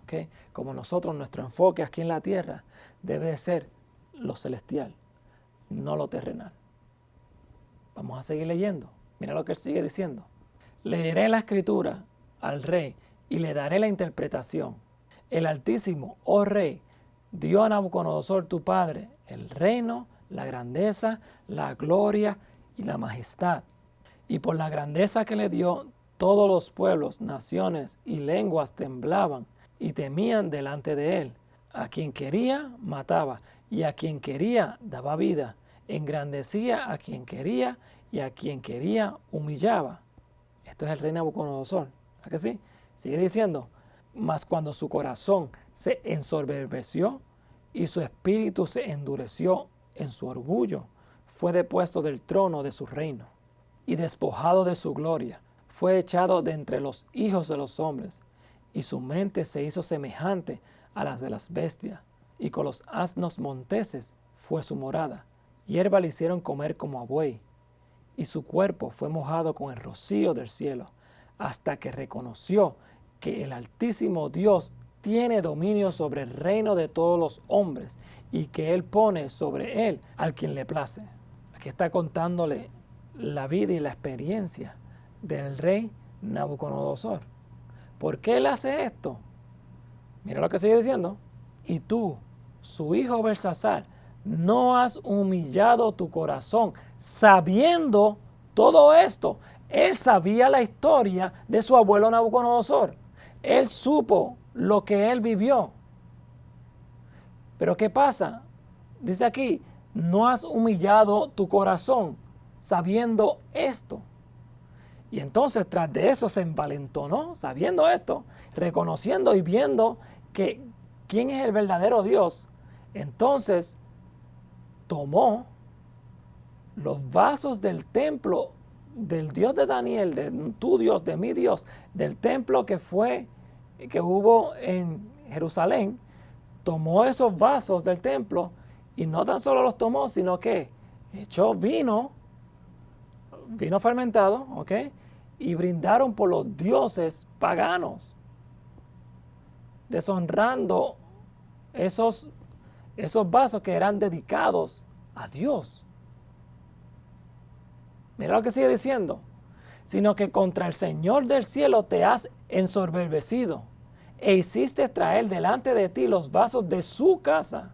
¿Okay? Como nosotros, nuestro enfoque aquí en la tierra debe de ser lo celestial, no lo terrenal. Vamos a seguir leyendo. Mira lo que él sigue diciendo. Leeré la escritura al rey y le daré la interpretación. El Altísimo, oh rey, dio a Nabucodonosor tu padre el reino, la grandeza, la gloria y la majestad. Y por la grandeza que le dio, todos los pueblos, naciones y lenguas temblaban y temían delante de él. A quien quería, mataba, y a quien quería, daba vida. Engrandecía a quien quería, y a quien quería, humillaba. Esto es el rey Nabucodonosor. ¿Verdad que sí? Sigue diciendo, mas cuando su corazón se ensoberbeció y su espíritu se endureció en su orgullo, fue depuesto del trono de su reino y despojado de su gloria, fue echado de entre los hijos de los hombres, y su mente se hizo semejante a las de las bestias, y con los asnos monteses fue su morada. Hierba le hicieron comer como a buey, y su cuerpo fue mojado con el rocío del cielo, hasta que reconoció que el Altísimo Dios tiene dominio sobre el reino de todos los hombres, y que Él pone sobre él al quien le place. Aquí está contándole la vida y la experiencia del rey Nabucodonosor. ¿Por qué él hace esto? Mira lo que sigue diciendo. Y tú, su hijo Belsasar, no has humillado tu corazón sabiendo todo esto. Él sabía la historia de su abuelo Nabucodonosor. Él supo lo que él vivió. Pero ¿qué pasa? Dice aquí, no has humillado tu corazón sabiendo esto. Y entonces tras de eso se envalentonó, sabiendo esto, reconociendo y viendo que quién es el verdadero Dios. Entonces tomó los vasos del templo del Dios de Daniel, de tu Dios, de mi Dios, del templo que hubo en Jerusalén, tomó esos vasos del templo y no tan solo los tomó, sino que echó vino fermentado, ¿ok? Y brindaron por los dioses paganos, deshonrando esos vasos que eran dedicados a Dios. Mira lo que sigue diciendo. Sino que contra el Señor del cielo te has ensoberbecido e hiciste traer delante de ti los vasos de su casa.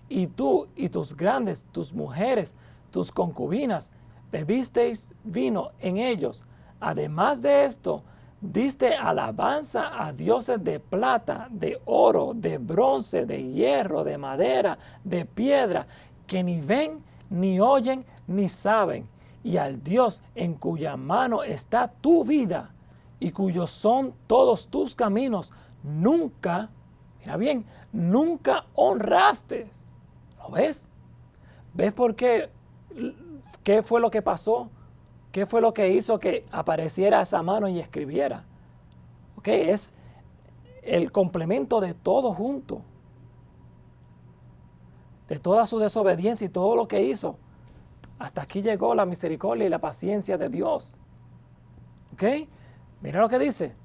Y tú y tus grandes, tus mujeres, tus concubinas, bebisteis vino en ellos. Además de esto, diste alabanza a dioses de plata, de oro, de bronce, de hierro, de madera, de piedra, que ni ven, ni oyen, ni saben, y al Dios en cuya mano está tu vida y cuyos son todos tus caminos, nunca, mira bien, nunca honraste. ¿Lo ves? ¿Ves por qué? ¿Qué fue lo que pasó? ¿Qué fue lo que hizo que apareciera esa mano y escribiera? ¿Ok? Es el complemento de todo junto. De toda su desobediencia y todo lo que hizo. Hasta aquí llegó la misericordia y la paciencia de Dios. ¿Ok? Mira lo que dice.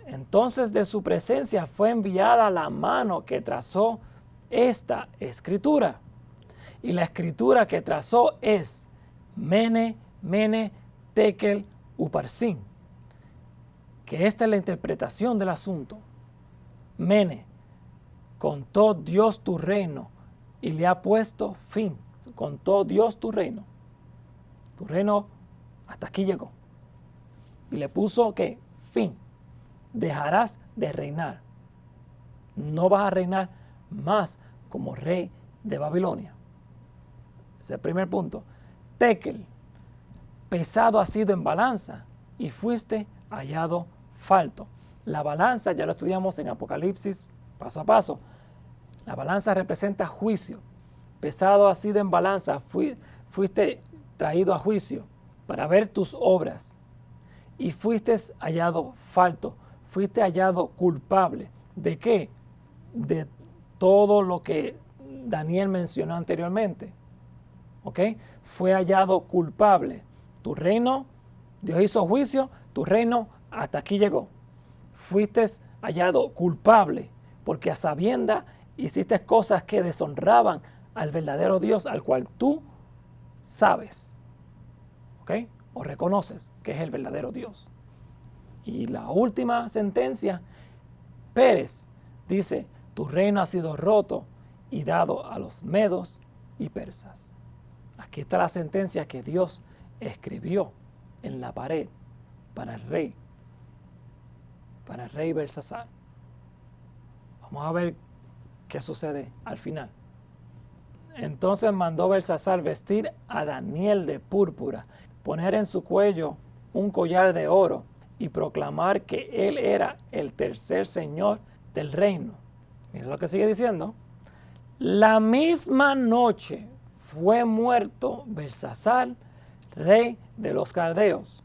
Entonces de su presencia fue enviada la mano que trazó esta escritura. Y la escritura que trazó es Mene, Mene, Tekel, Uparsin. Que esta es la interpretación del asunto. Mene, contó Dios tu reino y le ha puesto fin. Contó Dios tu reino. Tu reino hasta aquí llegó. Y le puso ¿qué? Fin. Dejarás de reinar. No vas a reinar más como rey de Babilonia. Ese es el primer punto. Tekel, pesado has sido en balanza y fuiste hallado falto. La balanza, ya lo estudiamos en Apocalipsis paso a paso. La balanza representa juicio. Pesado has sido en balanza, fuiste traído a juicio para ver tus obras. Y fuiste hallado falto, fuiste hallado culpable. ¿De qué? De todo lo que Daniel mencionó anteriormente. ¿Ok? Fue hallado culpable. Tu reino, Dios hizo juicio, tu reino hasta aquí llegó. Fuiste hallado culpable porque a sabiendas hiciste cosas que deshonraban al verdadero Dios al cual tú sabes. ¿Ok? O reconoces que es el verdadero Dios. Y la última sentencia, Pérez, dice, tu reino ha sido roto y dado a los medos y persas. Aquí está la sentencia que Dios escribió en la pared para el rey Belsasar. Vamos a ver qué sucede al final. Entonces mandó Belsasar vestir a Daniel de púrpura, poner en su cuello un collar de oro y proclamar que él era el tercer señor del reino. Miren lo que sigue diciendo. La misma noche fue muerto Belsasar, rey de los caldeos,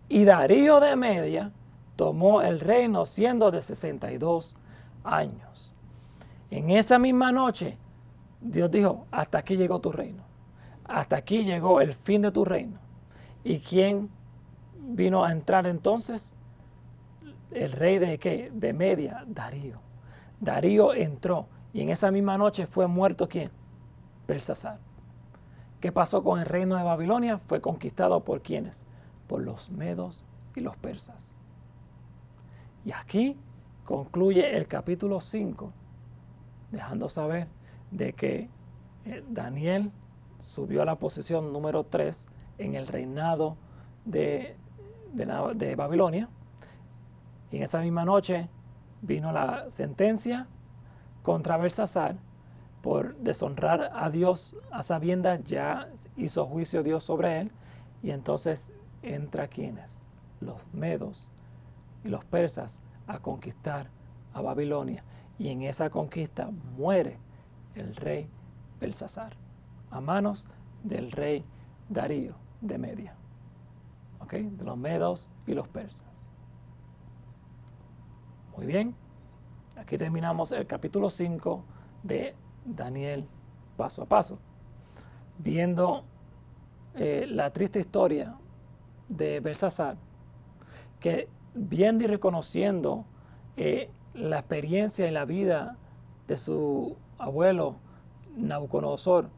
y Darío de Media tomó el reino siendo de 62 años. En esa misma noche, Dios dijo, hasta aquí llegó tu reino. Hasta aquí llegó el fin de tu reino. ¿Y quién vino a entrar entonces? El rey de ¿qué? De Media, Darío. Darío entró y en esa misma noche fue muerto ¿quién? Belsasar. ¿Qué pasó con el reino de Babilonia? Fue conquistado por ¿quiénes? Por los medos y los persas. Y aquí concluye el capítulo 5, dejando saber de que Daniel subió a la posición número 3 en el reinado de Babilonia. Y en esa misma noche vino la sentencia contra Belsasar por deshonrar a Dios a sabiendas. Ya hizo juicio Dios sobre él. Y entonces entra ¿quiénes? Los medos y los persas a conquistar a Babilonia. Y en esa conquista muere el rey Belsasar a manos del rey Darío de Media. ¿Ok? De los medos y los persas. Muy bien. Aquí terminamos el capítulo 5 de Daniel paso a paso, viendo la triste historia de Belsasar, que viendo y reconociendo la experiencia y la vida de su abuelo Nabucodonosor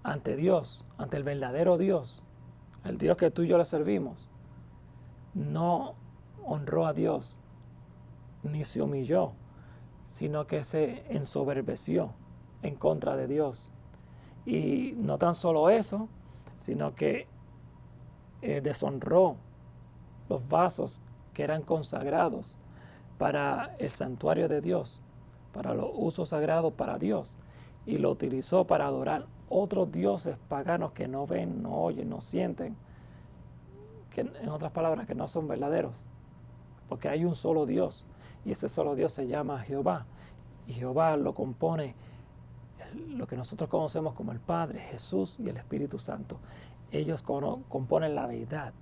ante Dios, ante el verdadero Dios, el Dios que tú y yo le servimos, no honró a Dios ni se humilló, sino que se ensoberbeció en contra de Dios. Y no tan solo eso, sino que deshonró los vasos que eran consagrados para el santuario de Dios, para los usos sagrados para Dios, y lo utilizó para adorar otros dioses paganos que no ven, no oyen, no sienten, que en otras palabras que no son verdaderos, porque hay un solo Dios, y ese solo Dios se llama Jehová, y Jehová lo compone lo que nosotros conocemos como el Padre, Jesús y el Espíritu Santo. Ellos componen la deidad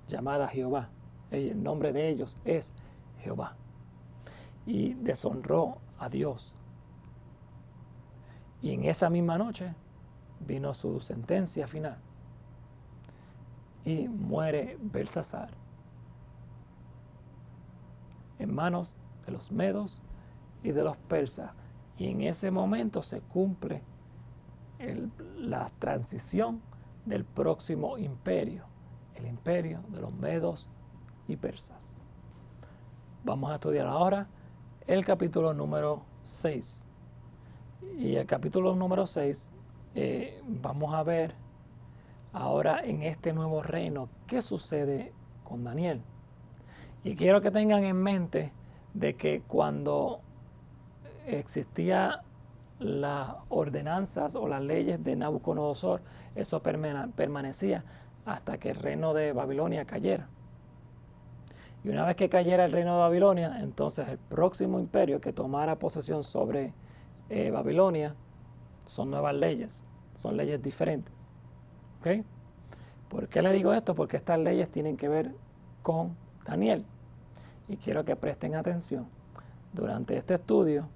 llamada Jehová. El nombre de ellos es Jehová. Y deshonró a Dios. Y en esa misma noche vino su sentencia final. Y muere Belsasar en manos de los medos y de los persas. Y en ese momento se cumple la transición del próximo imperio, el imperio de los medos y persas. Vamos a estudiar ahora el capítulo número 6. Y el capítulo número 6 vamos a ver ahora en este nuevo reino qué sucede con Daniel. Y quiero que tengan en mente de que cuando existían las ordenanzas o las leyes de Nabucodonosor, eso permanecía hasta que el reino de Babilonia cayera. Y una vez que cayera el reino de Babilonia, entonces el próximo imperio que tomara posesión sobre Babilonia son nuevas leyes, son leyes diferentes. ¿Ok? ¿Por qué le digo esto? Porque estas leyes tienen que ver con Daniel. Y quiero que presten atención durante este estudio,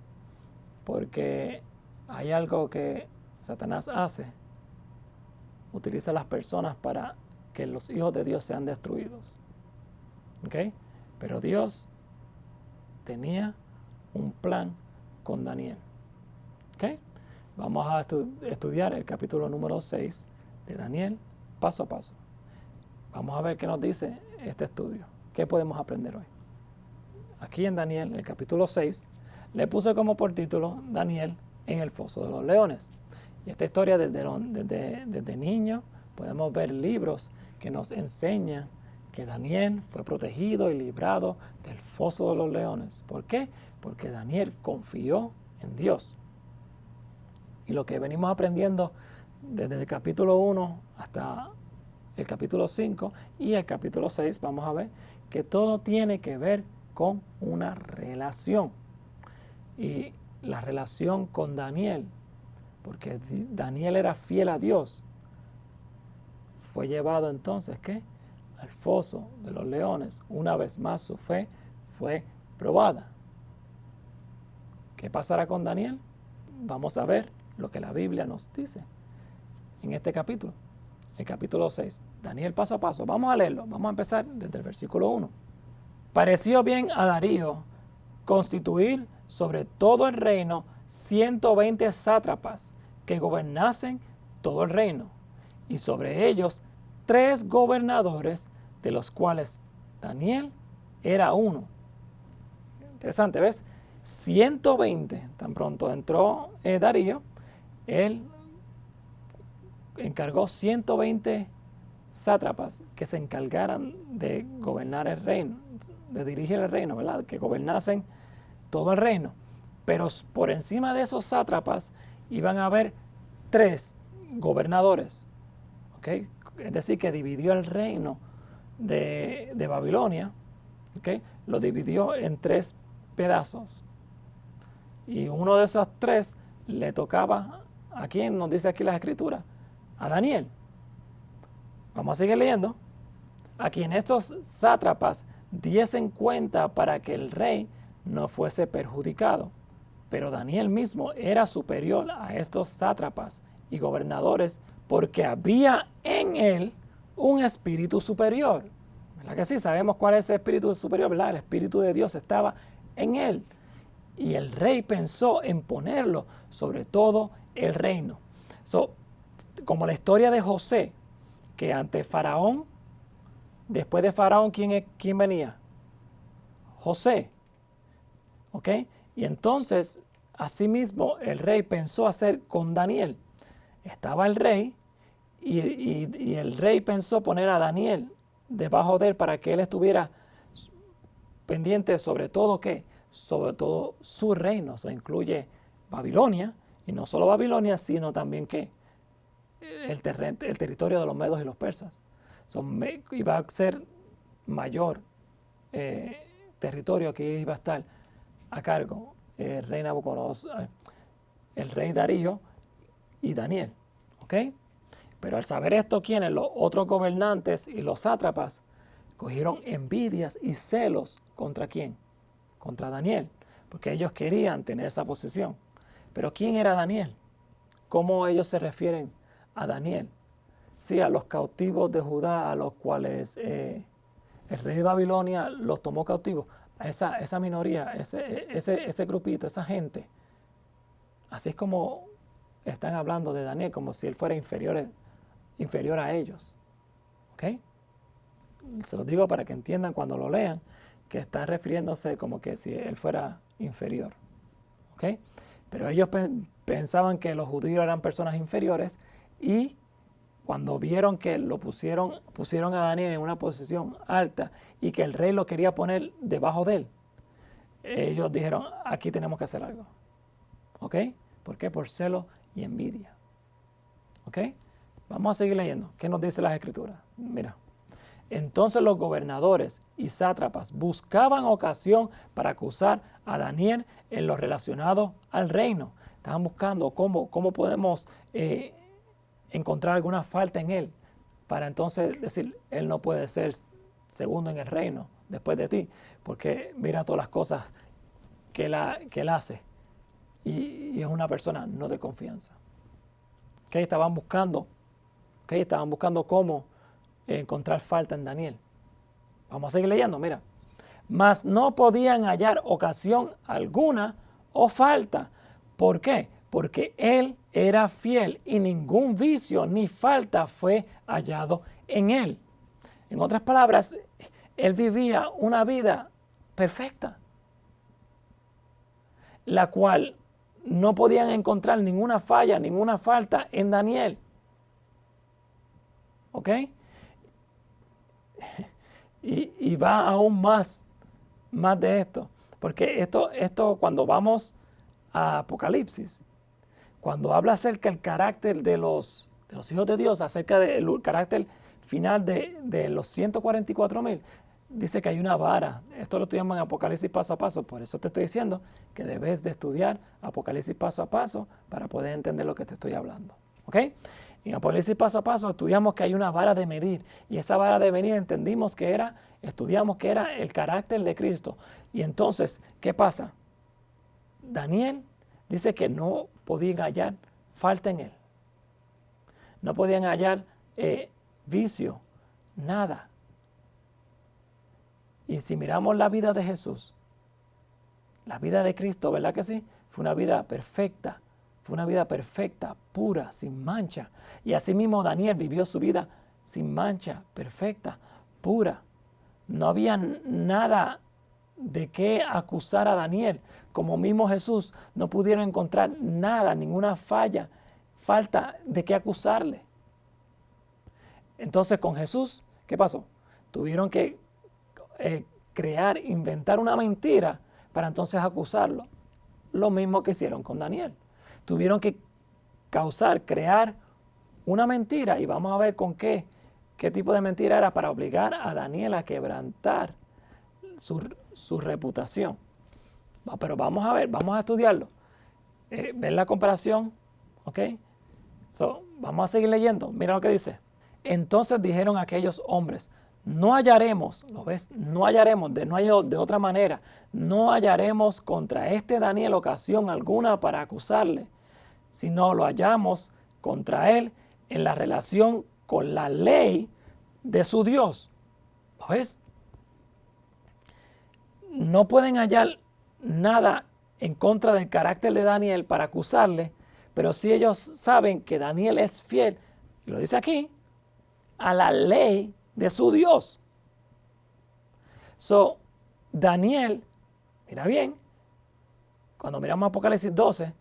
porque hay algo que Satanás hace. Utiliza a las personas para que los hijos de Dios sean destruidos. ¿Ok? Pero Dios tenía un plan con Daniel. ¿Ok? Vamos a estudiar el capítulo número 6 de Daniel paso a paso. Vamos a ver qué nos dice este estudio. ¿Qué podemos aprender hoy? Aquí en Daniel, el capítulo 6, le puse como por título Daniel en el foso de los leones. Y esta historia desde niño podemos ver libros que nos enseñan que Daniel fue protegido y librado del foso de los leones. ¿Por qué? Porque Daniel confió en Dios. Y lo que venimos aprendiendo desde el capítulo 1 hasta el capítulo 5 y el capítulo 6, vamos a ver que todo tiene que ver con una relación. Y la relación con Daniel, porque Daniel era fiel a Dios, fue llevado entonces, ¿qué? Al foso de los leones. Una vez más su fe fue probada. ¿Qué pasará con Daniel? Vamos a ver lo que la Biblia nos dice en este capítulo, el capítulo 6. Daniel paso a paso. Vamos a leerlo. Vamos a empezar desde el versículo 1. Pareció bien a Darío constituir sobre todo el reino 120 sátrapas que gobernasen todo el reino, y sobre ellos 3 gobernadores, de los cuales Daniel era uno. Interesante, ¿ves? 120, tan pronto entró Darío, él encargó 120 sátrapas que se encargaran de gobernar el reino, de dirigir el reino, ¿verdad? Que gobernasen todo el reino. Pero por encima de esos sátrapas iban a haber 3 gobernadores, ¿ok? Es decir, que dividió el reino de Babilonia, ¿ok? Lo dividió en 3 pedazos. Y uno de esos 3 le tocaba, ¿a quién nos dice aquí las escrituras? A Daniel. Vamos a seguir leyendo. A quien estos sátrapas diesen cuenta para que el rey no fuese perjudicado. Pero Daniel mismo era superior a estos sátrapas y gobernadores, porque había en él un espíritu superior. ¿Verdad que sí? Sabemos cuál es ese espíritu superior, ¿verdad? El espíritu de Dios estaba en él. Y el rey pensó en ponerlo sobre todo el reino. Como la historia de José, que ante Faraón, después de Faraón, ¿quién venía? José. ¿Ok? Y entonces, asimismo, el rey pensó hacer con Daniel. Estaba el rey y el rey pensó poner a Daniel debajo de él para que él estuviera pendiente sobre todo, ¿qué? Sobre todo su reino. Eso incluye Babilonia, y no solo Babilonia, sino también, ¿qué? El territorio de los medos y los persas. Iba a ser mayor territorio que iba a estar a cargo el rey Nabucodonosor, el rey Darío y Daniel. ¿Ok? Pero al saber esto, ¿quiénes? Los otros gobernantes y los sátrapas cogieron envidias y celos. ¿Contra quién? Contra Daniel, porque ellos querían tener esa posición. Pero ¿quién era Daniel? ¿Cómo ellos se refieren a Daniel? Sí, a los cautivos de Judá, a los cuales el rey de Babilonia los tomó cautivos, a esa minoría, ese grupito, esa gente. Así es como están hablando de Daniel, como si él fuera inferior a ellos. ¿Ok? Se los digo para que entiendan cuando lo lean, que está refiriéndose como que si él fuera inferior. ¿Ok? Pero ellos pensaban que los judíos eran personas inferiores, y cuando vieron que lo pusieron a Daniel en una posición alta y que el rey lo quería poner debajo de él, ellos dijeron, aquí tenemos que hacer algo. ¿Ok? ¿Por qué? Por celo y envidia. ¿Ok? Vamos a seguir leyendo. ¿Qué nos dice las escrituras? Mira. Entonces los gobernadores y sátrapas buscaban ocasión para acusar a Daniel en lo relacionado al reino. Estaban buscando cómo podemos encontrar alguna falta en él, para entonces decir, él no puede ser segundo en el reino después de ti, porque mira todas las cosas que él hace, y es una persona no de confianza. ¿Okay? Estaban buscando cómo encontrar falta en Daniel. Vamos a seguir leyendo, mira. Mas no podían hallar ocasión alguna o falta. ¿Por qué? Porque él era fiel y ningún vicio ni falta fue hallado en él. En otras palabras, él vivía una vida perfecta, la cual no podían encontrar ninguna falla, ninguna falta en Daniel. ¿ok? Y va aún más de esto, porque esto cuando vamos a Apocalipsis, cuando habla acerca del carácter de los hijos de Dios, acerca del carácter final de los 144,000, dice que hay una vara. Esto lo estudiamos en Apocalipsis paso a paso. Por eso te estoy diciendo que debes de estudiar Apocalipsis paso a paso para poder entender lo que te estoy hablando. ¿Ok? En Apocalipsis paso a paso estudiamos que hay una vara de medir. Y esa vara de medir estudiamos que era el carácter de Cristo. Y entonces, ¿qué pasa? Daniel dice que no podían hallar falta en él. No podían hallar vicio, nada. Y si miramos la vida de Jesús, la vida de Cristo, ¿verdad que sí? Fue una vida perfecta, pura, sin mancha. Y asimismo Daniel vivió su vida sin mancha, perfecta, pura. No había nada de qué acusar a Daniel. Como mismo Jesús, no pudieron encontrar nada, ninguna falta de qué acusarle. Entonces con Jesús, ¿qué pasó? Tuvieron que inventar una mentira para entonces acusarlo. Lo mismo que hicieron con Daniel. Tuvieron que crear una mentira, y vamos a ver con qué tipo de mentira era para obligar a Daniel a quebrantar su reputación. Pero vamos a estudiarlo. Ver la comparación, ¿ok? Vamos a seguir leyendo. Mira lo que dice. Entonces dijeron aquellos hombres: no hallaremos, ¿lo ves? No hallaremos, de otra manera, no hallaremos contra este Daniel ocasión alguna para acusarle, sino lo hallamos contra él en la relación con la ley de su Dios. ¿Lo ves? No pueden hallar nada en contra del carácter de Daniel para acusarle, pero sí ellos saben que Daniel es fiel, y lo dice aquí, a la ley de su Dios. Daniel, mira bien, cuando miramos Apocalipsis 12,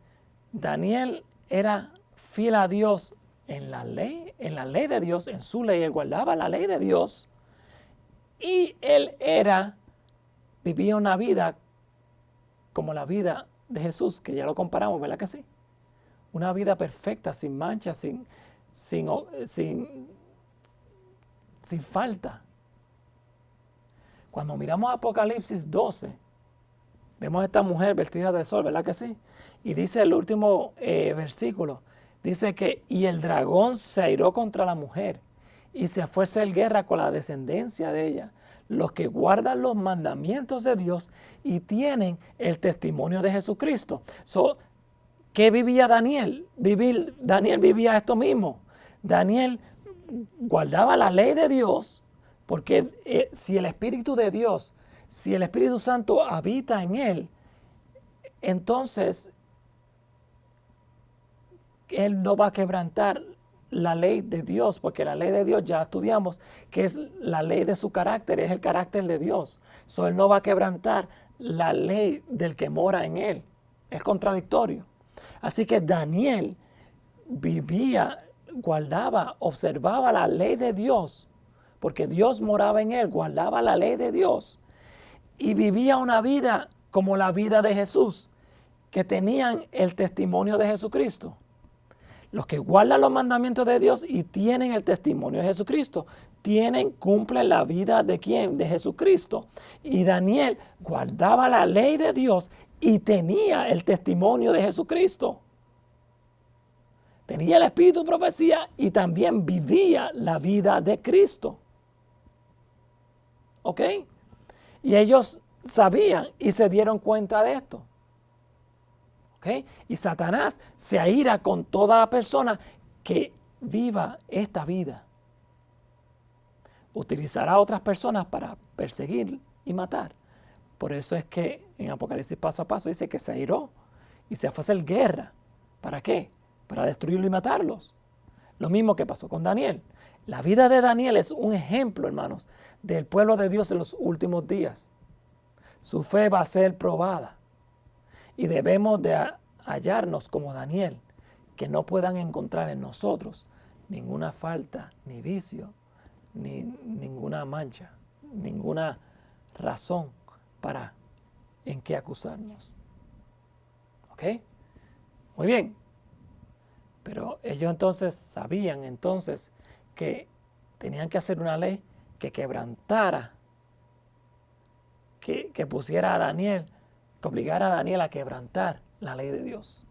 Daniel era fiel a Dios en la ley de Dios, en su ley. Él guardaba la ley de Dios, y él vivía una vida como la vida de Jesús, que ya lo comparamos, ¿verdad que sí? Una vida perfecta, sin mancha, sin falta. Cuando miramos Apocalipsis 12, vemos a esta mujer vestida de sol, ¿verdad que sí? Y dice el último versículo, dice que y el dragón se airó contra la mujer y se fue a hacer guerra con la descendencia de ella, los que guardan los mandamientos de Dios y tienen el testimonio de Jesucristo. ¿Qué vivía Daniel? Daniel vivía esto mismo. Daniel guardaba la ley de Dios, porque si el Espíritu de Dios, si el Espíritu Santo habita en él, entonces él no va a quebrantar la ley de Dios, porque la ley de Dios ya estudiamos que es la ley de su carácter, es el carácter de Dios. Él no va a quebrantar la ley del que mora en él. Es contradictorio. Así que Daniel guardaba, observaba la ley de Dios, porque Dios moraba en él, guardaba la ley de Dios y vivía una vida como la vida de Jesús, que tenían el testimonio de Jesucristo. Los que guardan los mandamientos de Dios y tienen el testimonio de Jesucristo, cumplen la vida de ¿quién? De Jesucristo. Y Daniel guardaba la ley de Dios y tenía el testimonio de Jesucristo. Tenía el espíritu de profecía y también vivía la vida de Cristo. ¿Ok? Y ellos sabían y se dieron cuenta de esto. ¿Ok? Y Satanás se aira con toda persona que viva esta vida. Utilizará a otras personas para perseguir y matar. Por eso es que en Apocalipsis paso a paso dice que se airó y se fue a hacer guerra. ¿Para qué? Para destruirlo y matarlos. Lo mismo que pasó con Daniel. La vida de Daniel es un ejemplo, hermanos, del pueblo de Dios en los últimos días. Su fe va a ser probada. Y debemos de hallarnos como Daniel, que no puedan encontrar en nosotros ninguna falta, ni vicio, ni ninguna mancha, ninguna razón para en qué acusarnos. ¿Ok? Muy bien. Pero ellos entonces sabían entonces que tenían que hacer una ley que quebrantara, que pusiera a Daniel, que obligara a Daniel a quebrantar la ley de Dios.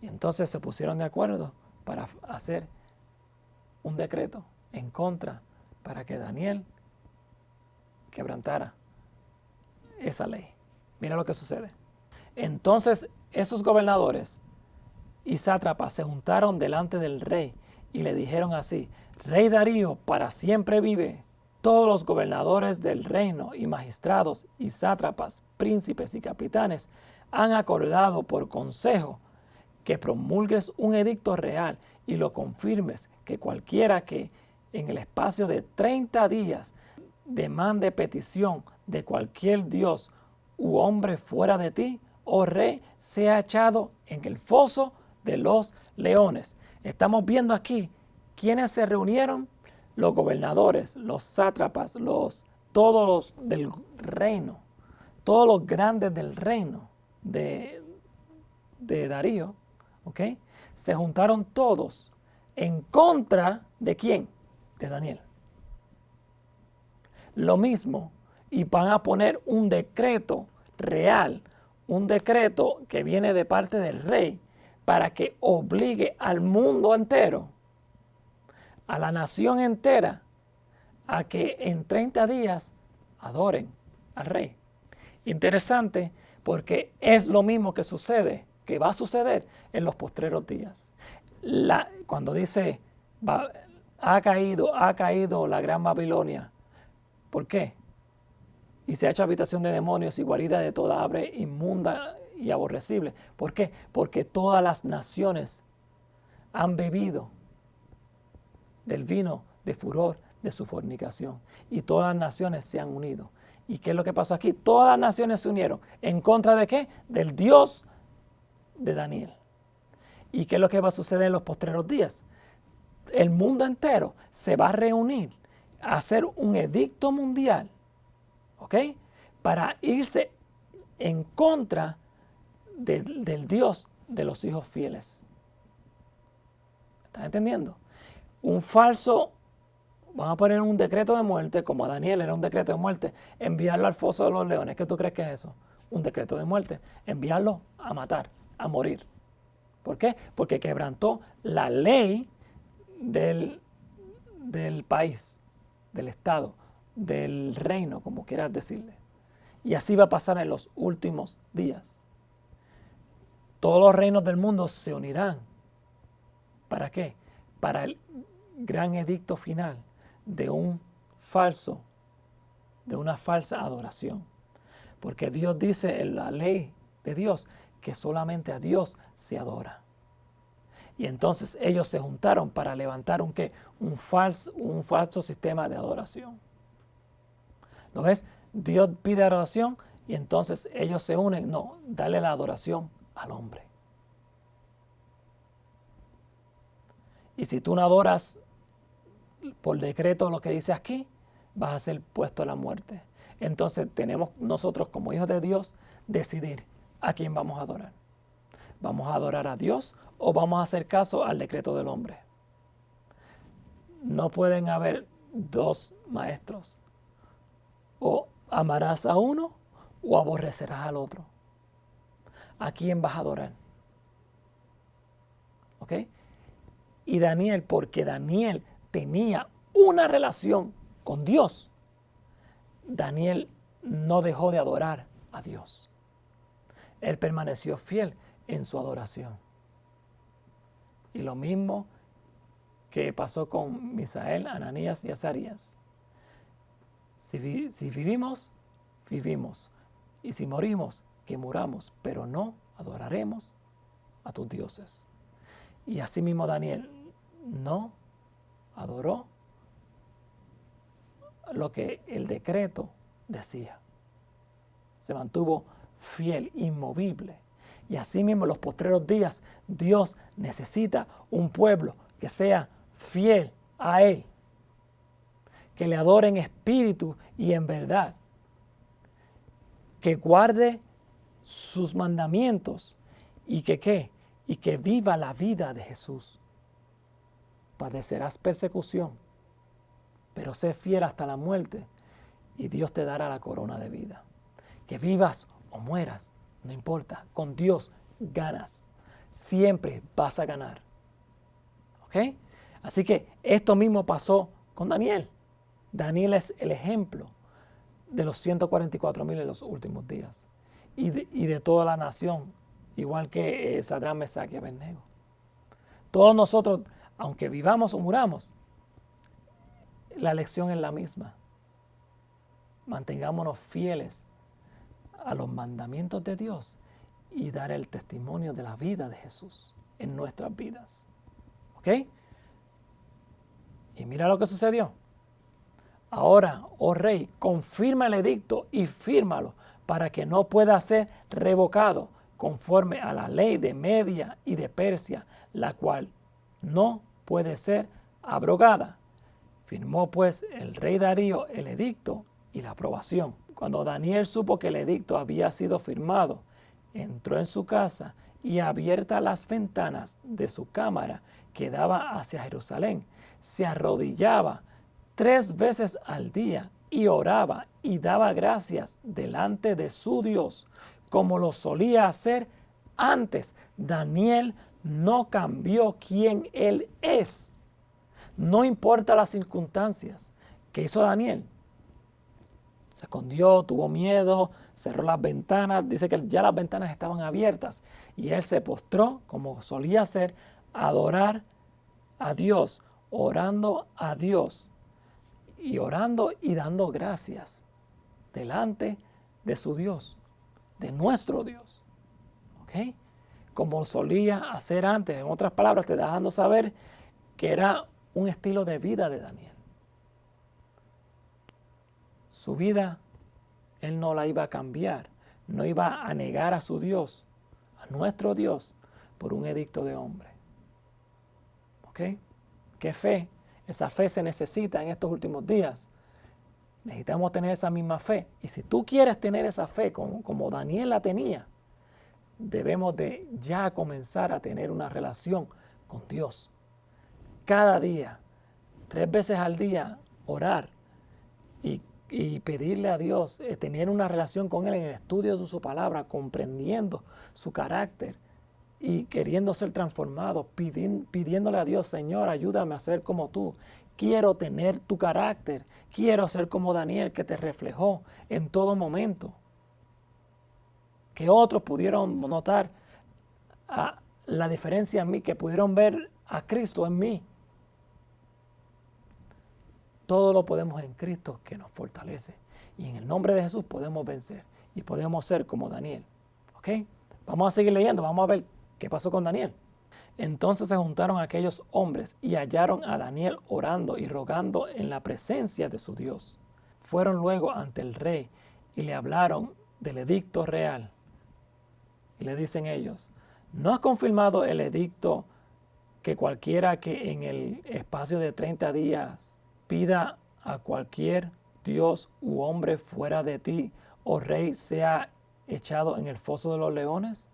Y entonces se pusieron de acuerdo para hacer un decreto en contra para que Daniel quebrantara esa ley. Mira lo que sucede. Entonces esos gobernadores y sátrapas se juntaron delante del rey y le dijeron así: Rey Darío, para siempre vive. Todos los gobernadores del reino y magistrados y sátrapas, príncipes y capitanes han acordado por consejo que promulgues un edicto real y lo confirmes, que cualquiera que en el espacio de 30 días demande petición de cualquier dios u hombre fuera de ti, oh rey, sea echado en el foso de los leones. Estamos viendo aquí quiénes se reunieron: los gobernadores, los sátrapas, todos los del reino, todos los grandes del reino de Darío, ¿ok? Se juntaron todos en contra de ¿quién? De Daniel. Lo mismo, y van a poner un decreto real, un decreto que viene de parte del rey, para que obligue al mundo entero, a la nación entera, a que en 30 días adoren al rey. Interesante, porque es lo mismo que sucede, que va a suceder en los postreros días. Cuando dice, ha caído la gran Babilonia. ¿Por qué? Y se ha hecho habitación de demonios y guarida de toda ave inmunda y aborrecible. ¿Por qué? Porque todas las naciones han bebido del vino de furor de su fornicación. Y todas las naciones se han unido. ¿Y qué es lo que pasó aquí? Todas las naciones se unieron. ¿En contra de qué? Del Dios de Daniel. ¿Y qué es lo que va a suceder en los postreros días? El mundo entero se va a reunir a hacer un edicto mundial, ¿ok? Para irse en contra del Dios de los hijos fieles. ¿Estás entendiendo? Un falso, van a poner un decreto de muerte, como a Daniel era un decreto de muerte, enviarlo al foso de los leones. ¿Qué tú crees que es eso? Un decreto de muerte. Enviarlo a matar, a morir. ¿Por qué? Porque quebrantó la ley del país, del estado, del reino, como quieras decirle. Y así va a pasar en los últimos días. Todos los reinos del mundo se unirán. ¿Para qué? Para el gran edicto final de una falsa adoración. Porque Dios dice en la ley de Dios que solamente a Dios se adora. Y entonces ellos se juntaron para levantar un falso sistema de adoración. ¿Lo ves? Dios pide adoración y entonces ellos se unen. No, dale la adoración al hombre. Y si tú no adoras por decreto lo que dice aquí, vas a ser puesto a la muerte. Entonces tenemos nosotros como hijos de Dios decidir a quién vamos a adorar. ¿Vamos a adorar a Dios o vamos a hacer caso al decreto del hombre? No pueden haber dos maestros. O amarás a uno o aborrecerás al otro. ¿A quién vas a adorar? ¿Ok? Y Daniel, porque Daniel tenía una relación con Dios, Daniel no dejó de adorar a Dios. Él permaneció fiel en su adoración. Y lo mismo que pasó con Misael, Ananías y Azarías. Si vivimos, vivimos. Y si morimos, que muramos, pero no adoraremos a tus dioses. Y así mismo Daniel no adoró lo que el decreto decía. Se mantuvo fiel, inmovible. Y así mismo en los postreros días, Dios necesita un pueblo que sea fiel a Él, que le adore en espíritu y en verdad, que guarde sus mandamientos y que ¿qué? Y que viva la vida de Jesús. Padecerás persecución, pero sé fiel hasta la muerte y Dios te dará la corona de vida. Que vivas o mueras, no importa, con Dios ganas. Siempre vas a ganar. ¿Ok? Así que esto mismo pasó con Daniel. Daniel es el ejemplo de los 144,000 en los últimos días y de toda la nación, igual que Sadrach, Mesach y Abednego. Todos nosotros, aunque vivamos o muramos, la lección es la misma. Mantengámonos fieles a los mandamientos de Dios y dar el testimonio de la vida de Jesús en nuestras vidas. ¿Ok? Y mira lo que sucedió. Ahora, oh rey, confirma el edicto y fírmalo para que no pueda ser revocado conforme a la ley de Media y de Persia, la cual no puede ser abrogada. Firmó pues el rey Darío el edicto y la aprobación. Cuando Daniel supo que el edicto había sido firmado, entró en su casa y abiertas las ventanas de su cámara que daba hacia Jerusalén, se arrodillaba 3 veces al día y oraba y daba gracias delante de su Dios, como lo solía hacer antes. Daniel no cambió quién él es. No importa las circunstancias. ¿Qué hizo Daniel? Se escondió, tuvo miedo, cerró las ventanas. Dice que ya las ventanas estaban abiertas y él se postró, como solía hacer, a adorar a Dios, orando a Dios y orando y dando gracias delante de su Dios, de nuestro Dios. ¿Ok? Como solía hacer antes. En otras palabras, te dejando saber que era un estilo de vida de Daniel. Su vida, él no la iba a cambiar, no iba a negar a su Dios, a nuestro Dios, por un edicto de hombre. ¿Ok? ¿Qué fe? Esa fe se necesita en estos últimos días. Necesitamos tener esa misma fe. Y si tú quieres tener esa fe como Daniel la tenía, debemos de ya comenzar a tener una relación con Dios. Cada día, 3 veces al día, orar y pedirle a Dios, tener una relación con Él en el estudio de su palabra, comprendiendo su carácter y queriendo ser transformado, pidiéndole a Dios, Señor, ayúdame a ser como tú. Quiero tener tu carácter, quiero ser como Daniel, que te reflejó en todo momento. Que otros pudieron notar la diferencia en mí, que pudieron ver a Cristo en mí. Todo lo podemos en Cristo que nos fortalece. Y en el nombre de Jesús podemos vencer y podemos ser como Daniel. ¿Ok? Vamos a seguir leyendo, vamos a ver qué pasó con Daniel. Entonces se juntaron aquellos hombres y hallaron a Daniel orando y rogando en la presencia de su Dios. Fueron luego ante el rey y le hablaron del edicto real. Y le dicen ellos, ¿no has confirmado el edicto que cualquiera que en el espacio de 30 días pida a cualquier Dios u hombre fuera de ti, oh rey, sea echado en el foso de los leones?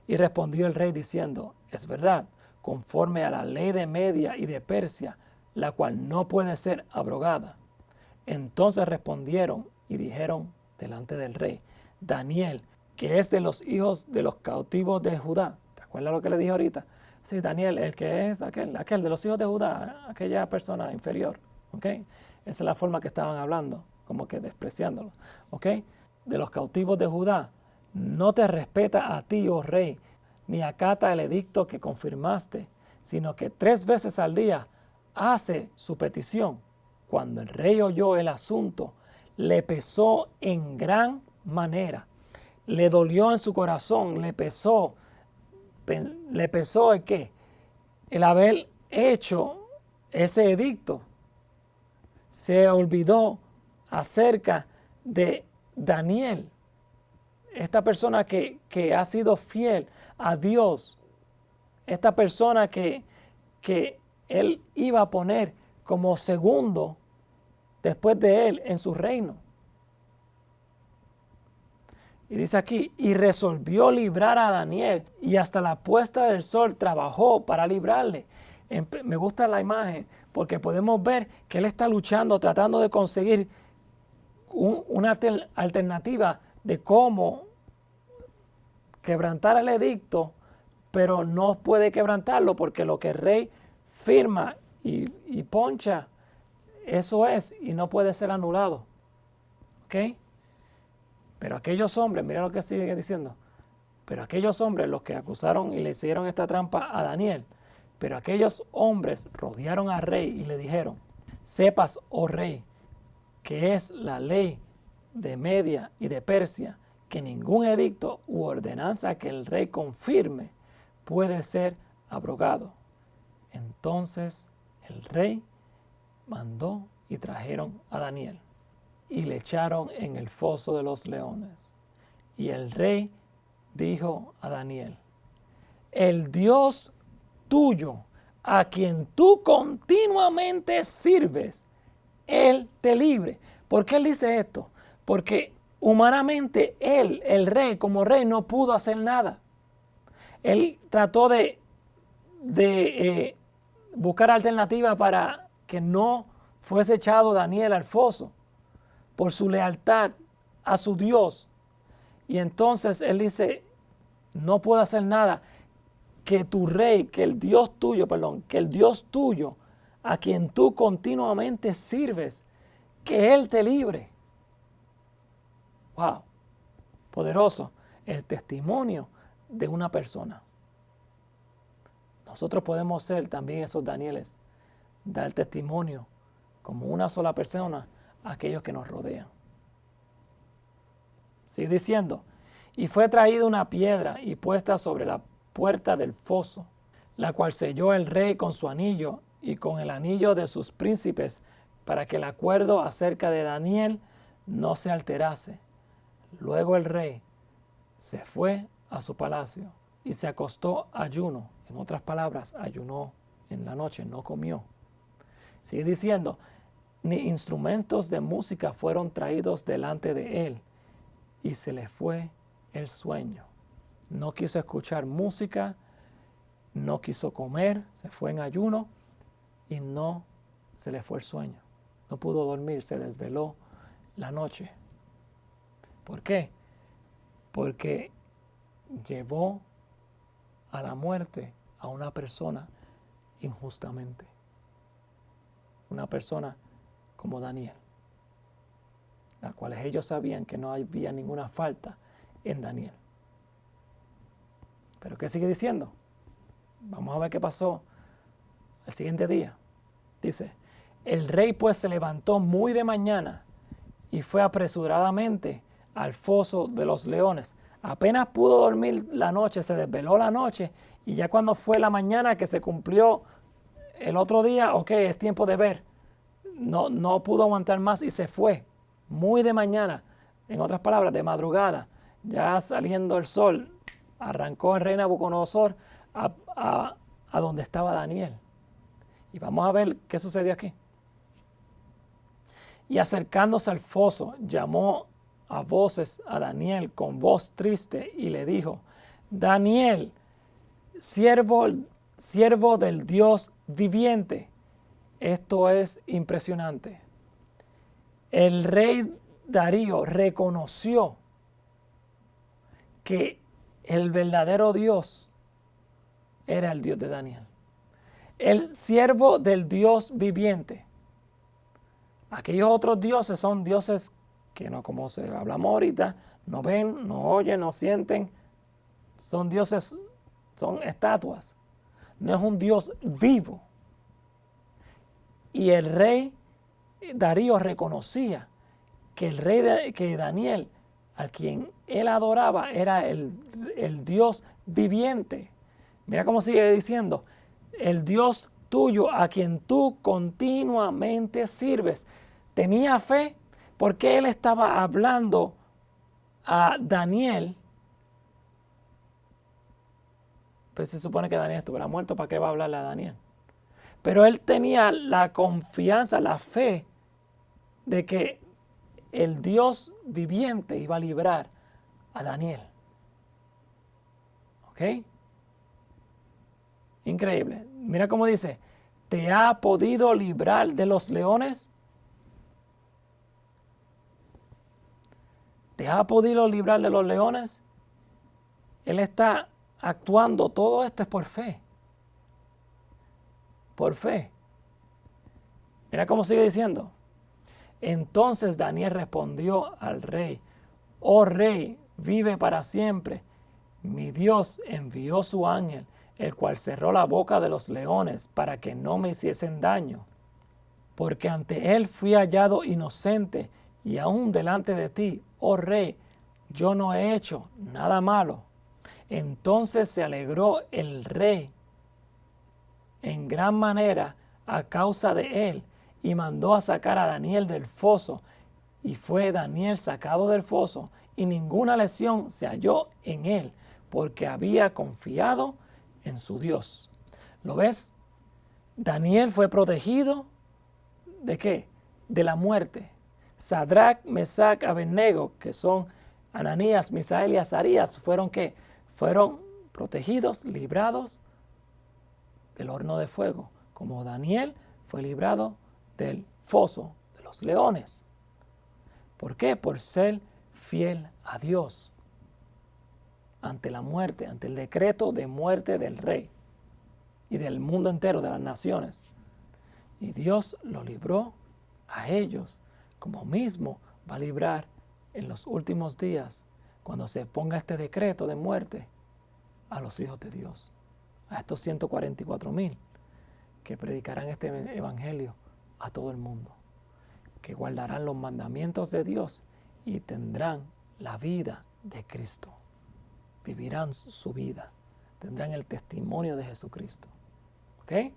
Y respondió el rey diciendo, es verdad, conforme a la ley de Media y de Persia, la cual no puede ser abrogada. Entonces respondieron y dijeron delante del rey, Daniel, que es de los hijos de los cautivos de Judá. ¿Te acuerdas lo que le dije ahorita? Sí, Daniel, el que es aquel de los hijos de Judá, aquella persona inferior. ¿Ok? Esa es la forma que estaban hablando, como que despreciándolo. ¿Ok? De los cautivos de Judá, no te respeta a ti, oh rey, ni acata el edicto que confirmaste, sino que 3 veces al día hace su petición. Cuando el rey oyó el asunto, le pesó en gran manera. Le dolió en su corazón, le pesó el qué, el haber hecho ese edicto. Se olvidó acerca de Daniel, esta persona que ha sido fiel a Dios, esta persona que él iba a poner como segundo después de él en su reino. Y dice aquí, y resolvió librar a Daniel, y hasta la puesta del sol trabajó para librarle. Me gusta la imagen porque podemos ver que él está luchando, tratando de conseguir una alternativa de cómo quebrantar el edicto, pero no puede quebrantarlo porque lo que el rey firma y poncha, eso es, y no puede ser anulado. ¿Ok? Pero aquellos hombres, mira lo que sigue diciendo, pero aquellos hombres, los que acusaron y le hicieron esta trampa a Daniel, pero aquellos hombres rodearon al rey y le dijeron, sepas, oh rey, que es la ley de Media y de Persia, que ningún edicto u ordenanza que el rey confirme puede ser abrogado. Entonces el rey mandó y trajeron a Daniel y le echaron en el foso de los leones. Y el rey dijo a Daniel, el Dios tuyo, a quien tú continuamente sirves, Él te libre. ¿Por qué él dice esto? Porque humanamente él, el rey, como rey, no pudo hacer nada. Él trató de buscar alternativas para que no fuese echado Daniel al foso por su lealtad a su Dios. Y entonces él dice, no puedo hacer nada, que tu rey, que el Dios tuyo, a quien tú continuamente sirves, que Él te libre. Wow, poderoso el testimonio de una persona. Nosotros podemos ser también esos Danieles, dar testimonio como una sola persona a aquellos que nos rodean. Sigue diciendo, y fue traída una piedra y puesta sobre la puerta del foso, la cual selló el rey con su anillo y con el anillo de sus príncipes, para que el acuerdo acerca de Daniel no se alterase. Luego el rey se fue a su palacio y se acostó ayuno. En otras palabras, ayunó en la noche, no comió. Sigue diciendo, ni instrumentos de música fueron traídos delante de él, y se le fue el sueño. No quiso escuchar música, no quiso comer, se fue en ayuno y no se le fue el sueño. No pudo dormir, se desveló la noche. ¿Por qué? Porque llevó a la muerte a una persona injustamente. Una persona como Daniel, la cual ellos sabían que no había ninguna falta en Daniel. ¿Pero qué sigue diciendo? Vamos a ver qué pasó el siguiente día. Dice, el rey pues se levantó muy de mañana y fue apresuradamente al foso de los leones. Apenas pudo dormir la noche, se desveló la noche, y ya cuando fue la mañana que se cumplió el otro día, ok, es tiempo de ver. No pudo aguantar más y se fue muy de mañana. En otras palabras, de madrugada, ya saliendo el sol, arrancó el rey Nabucodonosor a donde estaba Daniel. Y vamos a ver qué sucedió aquí. Y acercándose al foso, llamó a voces a Daniel con voz triste y le dijo, Daniel, siervo del Dios viviente. Esto es impresionante. El rey Darío reconoció que el verdadero Dios era el Dios de Daniel. El siervo del Dios viviente. Aquellos otros dioses son dioses que no, como hablamos ahorita, no ven, no oyen, no sienten. Son dioses, son estatuas. No es un Dios vivo. Y el rey Darío reconocía que el rey que Daniel, al quien él adoraba, era el Dios viviente. Mira cómo sigue diciendo, el Dios tuyo a quien tú continuamente sirves. Tenía fe porque él estaba hablando a Daniel. Pues se supone que Daniel estuviera muerto, ¿para qué va a hablarle a Daniel? Pero él tenía la confianza, la fe de que el Dios viviente iba a librar a Daniel. ¿Ok? Increíble. Mira cómo dice, ¿te ha podido librar de los leones? ¿Te ha podido librar de los leones? Él está actuando, todo esto es por fe. Por fe. Mira cómo sigue diciendo. Entonces Daniel respondió al rey, oh rey, vive para siempre. Mi Dios envió su ángel, el cual cerró la boca de los leones para que no me hiciesen daño. Porque ante él fui hallado inocente y aún delante de ti, oh rey, yo no he hecho nada malo. Entonces se alegró el rey en gran manera a causa de él y mandó a sacar a Daniel del foso. Y fue Daniel sacado del foso y ninguna lesión se halló en él, porque había confiado en su Dios. ¿Lo ves? Daniel fue protegido ¿de qué? De la muerte. Sadrach, Mesach, Abednego, que son Ananías, Misael y Azarías, fueron ¿qué? Fueron protegidos, librados del horno de fuego, como Daniel fue librado del foso de los leones. ¿Por qué? Por ser fiel a Dios ante la muerte, ante el decreto de muerte del rey y del mundo entero, de las naciones. Y Dios lo libró a ellos, como mismo va a librar en los últimos días, cuando se ponga este decreto de muerte, a los hijos de Dios, a estos 144,000 que predicarán este evangelio a todo el mundo, que guardarán los mandamientos de Dios y tendrán la vida de Cristo. Vivirán su vida, tendrán el testimonio de Jesucristo. ¿Ok?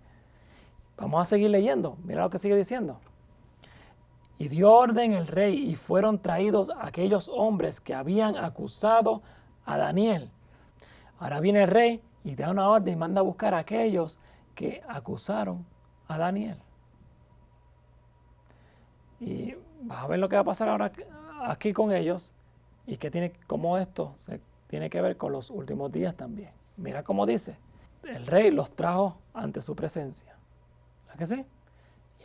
Vamos a seguir leyendo. Mira lo que sigue diciendo. Y dio orden el rey y fueron traídos aquellos hombres que habían acusado a Daniel. Ahora viene el rey y da una orden y manda a buscar a aquellos que acusaron a Daniel. Y vas a ver lo que va a pasar ahora aquí con ellos y cómo esto se tiene que ver con los últimos días también. Mira cómo dice. El rey los trajo ante su presencia. ¿Verdad que sí?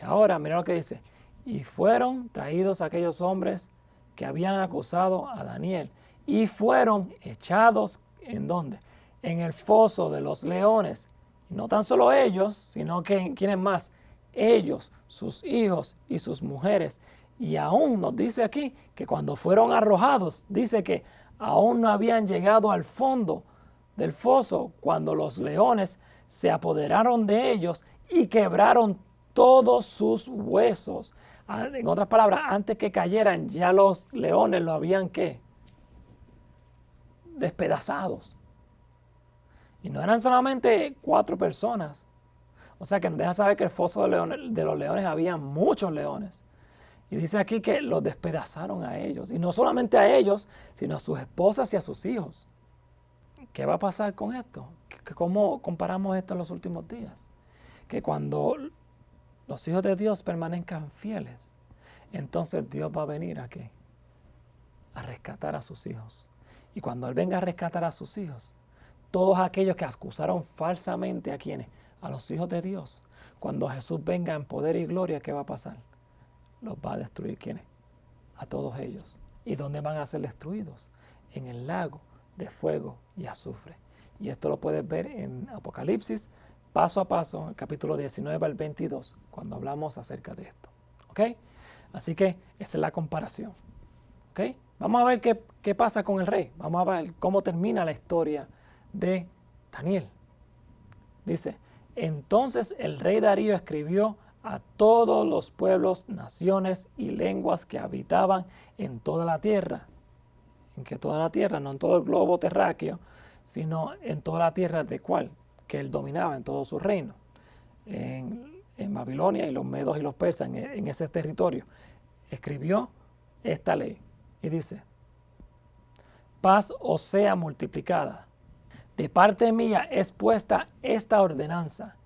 Y ahora mira lo que dice. Y fueron traídos aquellos hombres que habían acusado a Daniel y fueron echados ¿en dónde? En el foso de los leones. Y no tan solo ellos, sino que ¿quiénes más? Ellos, sus hijos y sus mujeres. Y aún nos dice aquí que cuando fueron arrojados, dice que aún no habían llegado al fondo del foso cuando los leones se apoderaron de ellos y quebraron todos sus huesos. En otras palabras, antes que cayeran, ya los leones lo habían ¿qué? Despedazados. Y no eran solamente 4 personas. O sea que nos deja saber que el foso de los leones había muchos leones. Y dice aquí que los despedazaron a ellos. Y no solamente a ellos, sino a sus esposas y a sus hijos. ¿Qué va a pasar con esto? ¿Cómo comparamos esto en los últimos días? Que cuando los hijos de Dios permanezcan fieles, entonces Dios va a venir aquí a rescatar a sus hijos. Y cuando Él venga a rescatar a sus hijos, todos aquellos que acusaron falsamente a quienes, a los hijos de Dios, cuando Jesús venga en poder y gloria, ¿qué va a pasar? Los va a destruir ¿quiénes? A todos ellos. ¿Y dónde van a ser destruidos? En el lago de fuego y azufre. Y esto lo puedes ver en Apocalipsis, paso a paso, en el capítulo 19 al 22, cuando hablamos acerca de esto. ¿Ok? Así que esa es la comparación. ¿Ok? Vamos a ver qué pasa con el rey. Vamos a ver cómo termina la historia de Daniel. Dice, entonces el rey Darío escribió a todos los pueblos, naciones y lenguas que habitaban en toda la tierra. En que toda la tierra, no en todo el globo terráqueo, sino en toda la tierra de cuál, que él dominaba en todo su reino. En Babilonia y los medos y los persas, en ese territorio. Escribió esta ley y dice, paz os sea multiplicada. De parte mía es puesta esta ordenanza,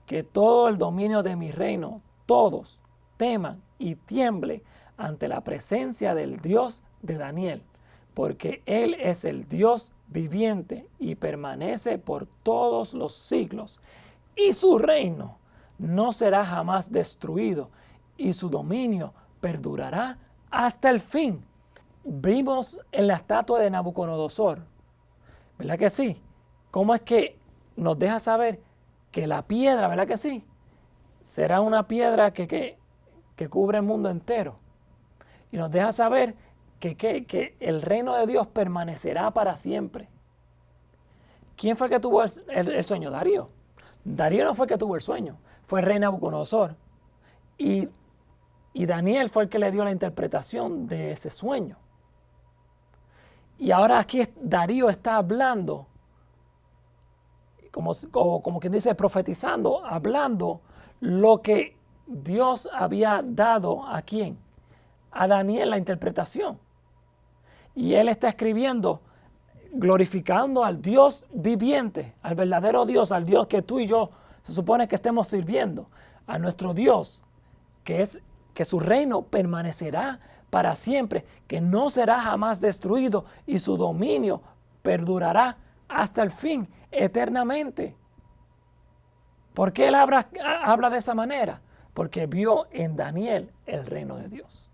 que todo el dominio de mi reino, todos teman y tiemblen ante la presencia del Dios de Daniel, porque Él es el Dios viviente y permanece por todos los siglos, y su reino no será jamás destruido, y su dominio perdurará hasta el fin. Vimos en la estatua de Nabucodonosor, ¿verdad que sí? ¿Cómo es que nos deja saber que la piedra, ¿verdad que sí? Será una piedra que cubre el mundo entero. Y nos deja saber que el reino de Dios permanecerá para siempre. ¿Quién fue el que tuvo el sueño? Darío. Darío no fue el que tuvo el sueño, fue el rey Nabucodonosor. Y Daniel fue el que le dio la interpretación de ese sueño. Y ahora aquí Darío está hablando, como quien dice, profetizando, hablando lo que Dios había dado a quién, a Daniel la interpretación. Y él está escribiendo, glorificando al Dios viviente, al verdadero Dios, al Dios que tú y yo se supone que estemos sirviendo, a nuestro Dios, que su reino permanecerá para siempre, que no será jamás destruido y su dominio perdurará hasta el fin, eternamente. ¿Por qué él habla de esa manera? Porque vio en Daniel el reino de Dios.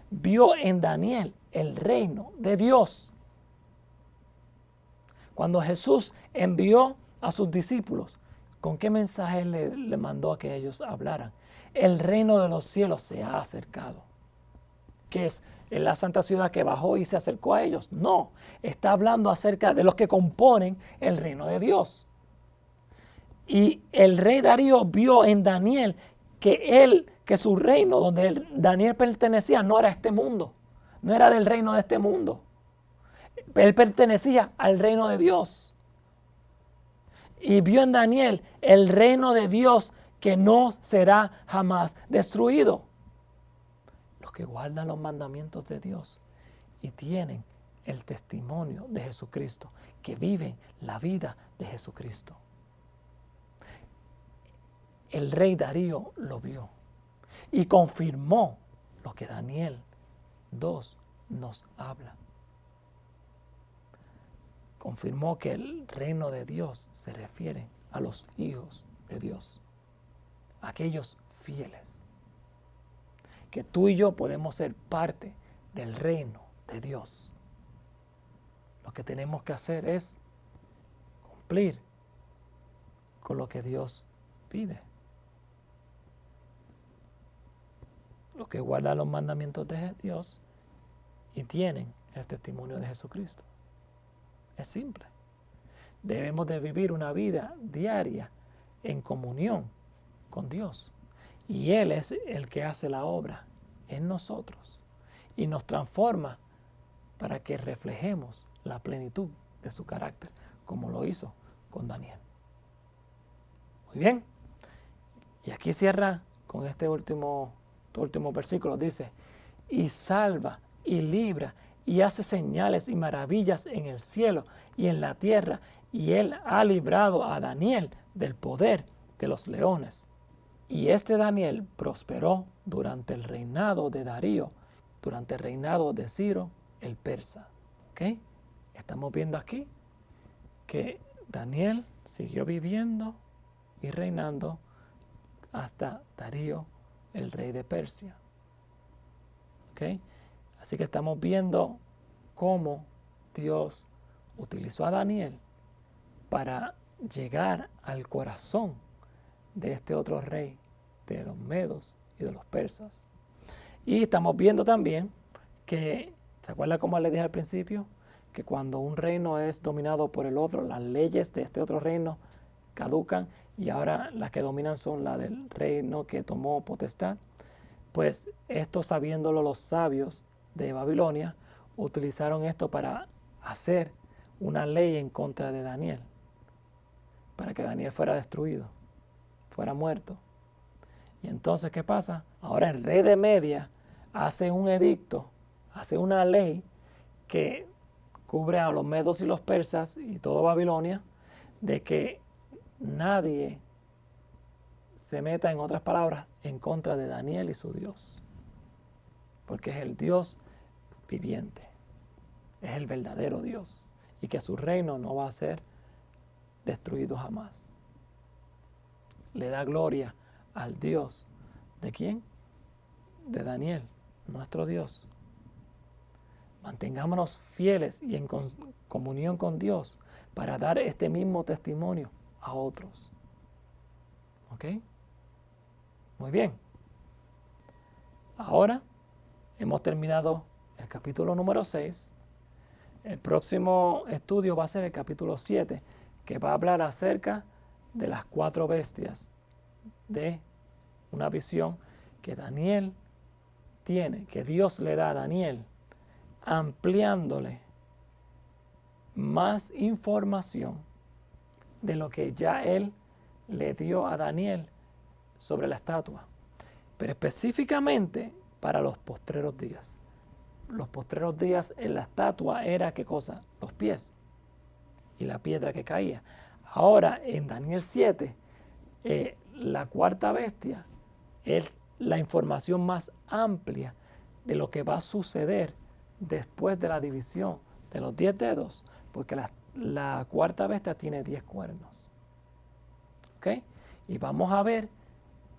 Vio en Daniel el reino de Dios. Cuando Jesús envió a sus discípulos, ¿con qué mensaje le mandó a que ellos hablaran? El reino de los cielos se ha acercado. ¿Qué es? ¿Es la santa ciudad que bajó y se acercó a ellos? No, está hablando acerca de los que componen el reino de Dios. Y el rey Darío vio en Daniel que su reino, donde Daniel pertenecía, no era este mundo, no era del reino de este mundo. Él pertenecía al reino de Dios. Y vio en Daniel el reino de Dios que no será jamás destruido. Los que guardan los mandamientos de Dios y tienen el testimonio de Jesucristo, que viven la vida de Jesucristo. El rey Darío lo vio y confirmó lo que Daniel 2 nos habla. Confirmó que el reino de Dios se refiere a los hijos de Dios, aquellos fieles, que tú y yo podemos ser parte del reino de Dios. Lo que tenemos que hacer es cumplir con lo que Dios pide. Los que guardan los mandamientos de Dios y tienen el testimonio de Jesucristo. Es simple. Debemos de vivir una vida diaria en comunión con Dios. Y Él es el que hace la obra en nosotros y nos transforma para que reflejemos la plenitud de su carácter, como lo hizo con Daniel. Muy bien. Y aquí cierra con este último versículo. Dice, y salva y libra y hace señales y maravillas en el cielo y en la tierra. Y Él ha librado a Daniel del poder de los leones. Y este Daniel prosperó durante el reinado de Darío, durante el reinado de Ciro el persa. ¿Ok? Estamos viendo aquí que Daniel siguió viviendo y reinando hasta Darío, el rey de Persia. ¿Ok? Así que estamos viendo cómo Dios utilizó a Daniel para llegar al corazón de este otro rey, de los medos y de los persas. Y estamos viendo también que, ¿se acuerdan cómo les dije al principio? Que cuando un reino es dominado por el otro, las leyes de este otro reino caducan y ahora las que dominan son las del reino que tomó potestad. Pues esto, sabiéndolo los sabios de Babilonia, utilizaron esto para hacer una ley en contra de Daniel, para que Daniel fuera destruido, fuera muerto. Y entonces, ¿qué pasa? Ahora el rey de Media hace un edicto, hace una ley que cubre a los medos y los persas y toda Babilonia, de que nadie se meta, en otras palabras, en contra de Daniel y su Dios. Porque es el Dios viviente, es el verdadero Dios, y que su reino no va a ser destruido jamás. Le da gloria al Dios. ¿De quién? De Daniel, nuestro Dios. Mantengámonos fieles y en comunión con Dios para dar este mismo testimonio a otros. ¿Ok? Muy bien. Ahora hemos terminado el capítulo número 6. El próximo estudio va a ser el capítulo 7, que va a hablar acerca de las 4 bestias, de una visión que Daniel tiene, que Dios le da a Daniel, ampliándole más información de lo que ya él le dio a Daniel sobre la estatua, pero específicamente para los postreros días. Los postreros días en la estatua era, ¿qué cosa? Los pies y la piedra que caía. Ahora en Daniel 7, la 4ª bestia es la información más amplia de lo que va a suceder después de la división de los 10 dedos, porque la 4ª bestia tiene 10 cuernos. ¿Ok? Y vamos a ver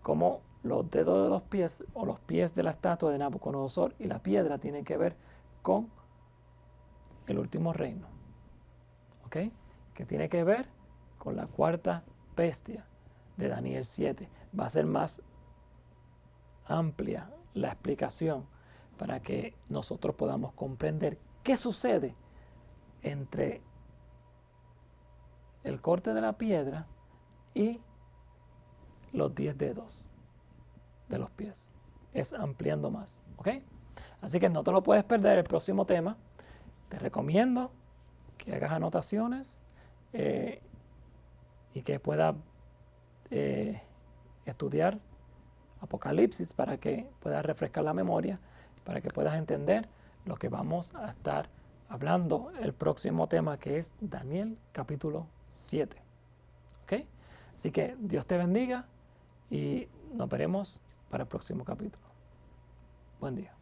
cómo los dedos de los pies o los pies de la estatua de Nabucodonosor y la piedra tienen que ver con el último reino. ¿Ok? Que tiene que ver con la 4ª bestia de Daniel 7. Va a ser más amplia la explicación para que nosotros podamos comprender qué sucede entre el corte de la piedra y los 10 dedos de los pies. Es ampliando más. ¿Ok? Así que no te lo puedes perder el próximo tema. Te recomiendo que hagas anotaciones y que puedas estudiar Apocalipsis para que puedas refrescar la memoria, para que puedas entender lo que vamos a estar hablando el próximo tema, que es Daniel capítulo 7. ¿Ok? Así que Dios te bendiga y nos veremos para el próximo capítulo. Buen día.